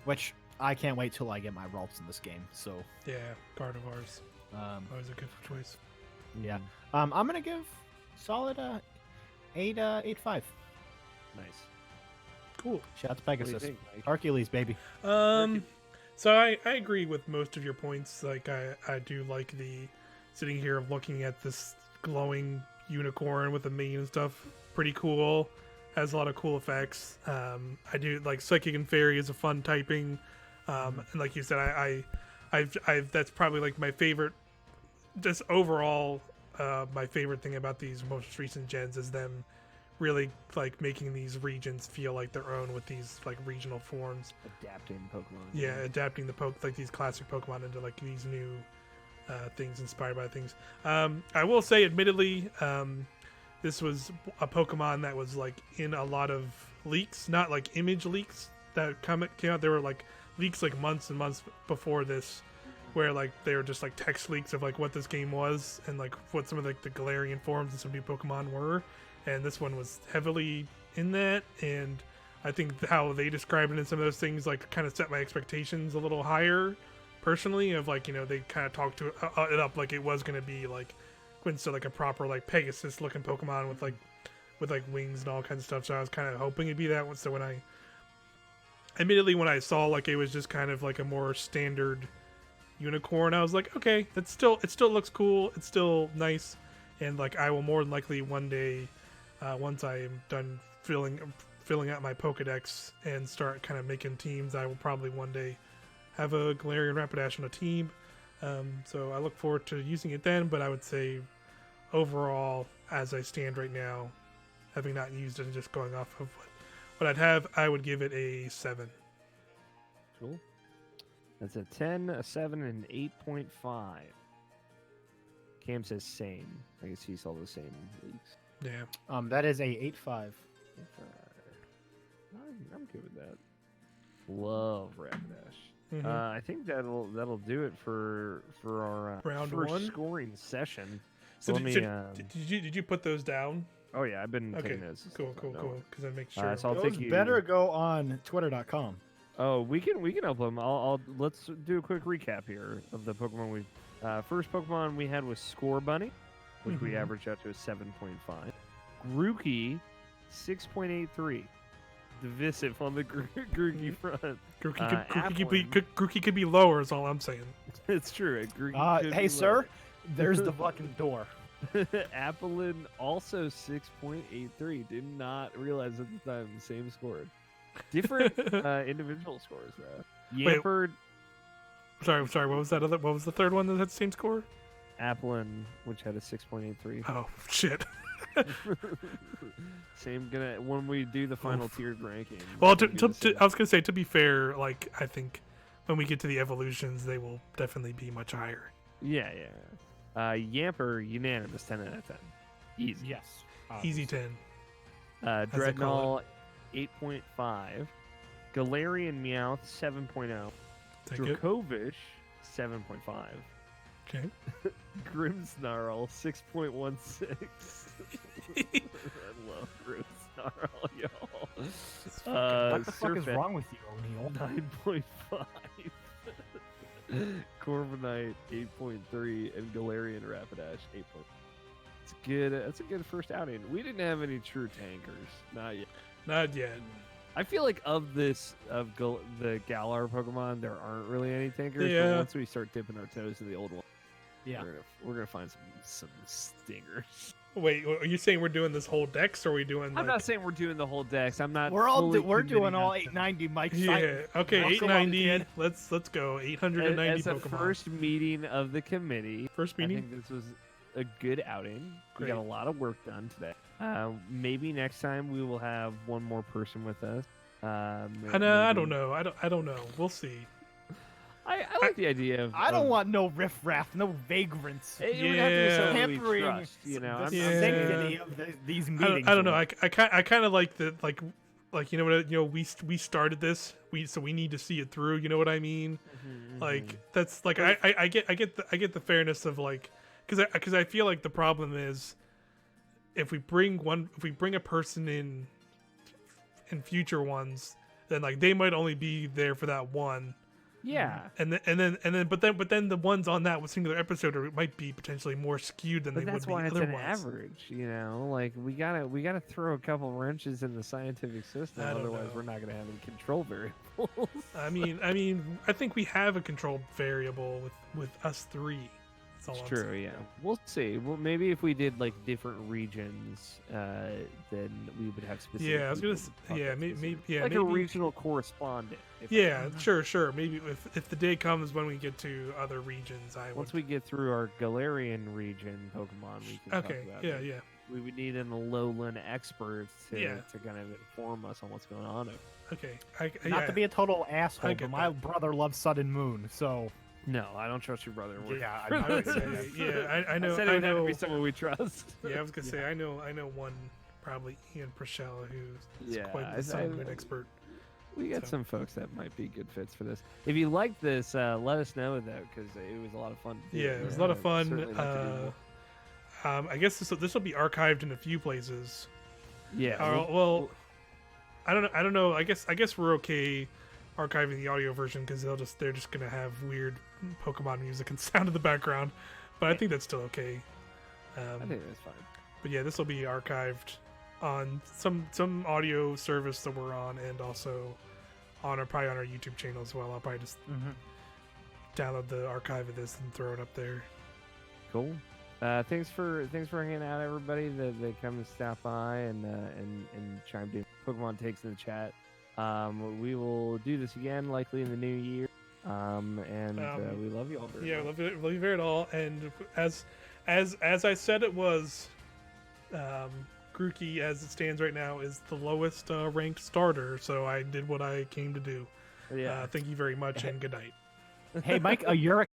Which I can't wait till I get my Ralts in this game. So Yeah, Gardevoir's always a good choice. yeah, I'm gonna give solid 8.5. Nice. Cool. Shout out to What do you Pegasus, think, Mike? Hercules, baby. So I agree with most of your points. Like I do like the sitting here looking at this glowing unicorn with the mane and stuff. Pretty cool. Has a lot of cool effects. I do like Psychic and Fairy is a fun typing. And like you said, I've that's probably like my favorite. Just overall, my favorite thing about these most recent gens is them really like making these regions feel like their own with these like regional forms. Adapting Pokemon. Yeah, adapting the like these classic Pokemon into like these new things inspired by things. I will say, admittedly, this was a Pokemon that was like in a lot of leaks, not like image leaks that came out. There were like leaks like months and months before this, where like they were just like text leaks of like what this game was and like what some of like the Galarian forms and some new Pokemon were. And this one was heavily in that, and I think how they described it in some of those things like kind of set my expectations a little higher personally, of like, you know, they kind of talked to it up like it was going to be like instead like a proper like Pegasus looking Pokemon with like wings and all kinds of stuff. So I was kind of hoping it'd be that one. So when I saw like it was just kind of like a more standard unicorn, I was like, okay, it still looks cool, it's still nice, and like I will more than likely one day, once I am done filling out my Pokedex and start kind of making teams, I will probably one day have a Galarian Rapidash on a team. So I look forward to using it then, but I would say overall, as I stand right now, having not used it and just going off of what I'd have, I would give it a 7. Cool. That's a 10, a 7, and an 8.5. Cam says same. I guess he saw the same leaks. Yeah. That is a 8.5. I'm good with that. Love Rapidash. Mhm. I think that'll do it for our Round first one? scoring session. So Let me. did you put those down? Oh yeah, I've been Okay, taking notes. and cool, stuff, cool, don't cool. worry. Because I make sure. So I'll Those take you. better go on Twitter.com. Oh, we can help them. Let's do a quick recap here of the Pokemon we. First Pokemon we had was Score Bunny, which we Mhm. averaged out to a 7.5. Grookey, 6.83. Divisive on the Grookey front. Grookey could be lower, is all I'm saying. It's true. Grookey could Hey, be sir, lower. there's the fucking door. Applin also 6.83. Did not realize at the time the same score. Different individual scores though. Wait. Yamper, Sorry. What was that other? What was the third one that had the same score? Applin, which had a 6.83. Oh shit. Same gonna when we do the final tiered ranking. Well, we'll get the same. I was gonna say, to be fair, like I think when we get to the evolutions, they will definitely be much higher. Yeah. Yamper, unanimous 10 out of 10. Easy. Yes. Easy 10. they call Dreadnought 8.5. Galarian Meowth 7.0. Take it. Dracovish 7.5. Okay. Grimmsnarl 6.16. I love Grimmsnarl, y'all. What the fuck is Surfet, wrong with you, O'Neal? 9.5. Corviknight 8.3 and Galarian Rapidash 8. It's good. That's a good first outing. We didn't have any true tankers, not yet. Not yet. I feel like of the Galar Pokemon, there aren't really any tankers. Yeah. But once we start dipping our toes in the old one, Yeah. we're gonna find some stingers. Wait, are you saying we're doing this whole dex, or are we doing? I'm not saying we're doing the whole dex. I'm not. We're fully doing committing all on 890, Mike. Yeah. Okay. Welcome on, 890. kid. Let's go. 890 As a Pokemon. first meeting of the committee, First I meeting. think this was a good outing. We got a Great. lot of work done today. Maybe next time we will have one more person with us. I Maybe- don't know. I don't know. We'll see. I like the idea of. I don't of- want no riffraff, no vagrants. It would have to be Yeah. someone we Hampering trust, you know. the I'm- Yeah. sanctity of these meetings. I don't know. I kind of like the like like, you know what, we started this, so we need to see it through, you know what I mean? Like, that's like, I get the fairness of, like, because I feel like the problem is if we bring a person in future ones, then like they might only be there for that one. Yeah. But then the ones on that singular episode might be potentially more skewed than But they would that's be why it's otherwise. an average, you know. Like we gotta throw a couple wrenches in the scientific system, I don't otherwise know. we're not gonna have any control variables. I mean, I think we have a controlled variable with us three. That's all It's I'm true, saying. yeah. We'll see. Well, maybe if we did like different regions, then we would have specific. Yeah, I was gonna. people to talk Yeah, about maybe. specific- Yeah, like maybe. a regional correspondent. Yeah, sure. Maybe if the day comes when we get to other regions, Once we get through our Galarian region Pokemon, we can Okay. talk about Yeah. it. Yeah. We would need an Alolan expert to Yeah. kind of inform us on what's going on. Okay. Not to be a total asshole, get but my that. brother loves Sun and Moon, so No, I don't trust your brother. yeah, I would say. Yeah. I know. I said it I would have to know. be someone we trust. Yeah, I was gonna say I know one, probably Ian Priscilla, who's Yeah, quite the Sun and Moon expert. We got So- some folks that might be good fits for this. If you like this, let us know though, because it was a lot of fun. To do. Yeah, it was a lot of fun. Certainly like to do more. I guess this will be archived in a few places. Yeah. Well, I don't know. I guess we're okay archiving the audio version because they're just gonna have weird Pokemon music and sound in the background. But I think that's still okay. I think that's fine. But yeah, this will be archived on some audio service that we're on, and also probably on our YouTube channel as well. I'll probably just download the archive of this and throw it up there. Cool. Thanks for hanging out, everybody that come and stop by and chimed in. Pokemon takes in the chat. We will do this again, likely in the new year. We love you all very Yeah, much. love you very all. And as I said, it was Grookey, as it stands right now, is the lowest ranked starter. So I did what I came to do. Yeah. Thank you very much, and good night. hey, Mike, you're a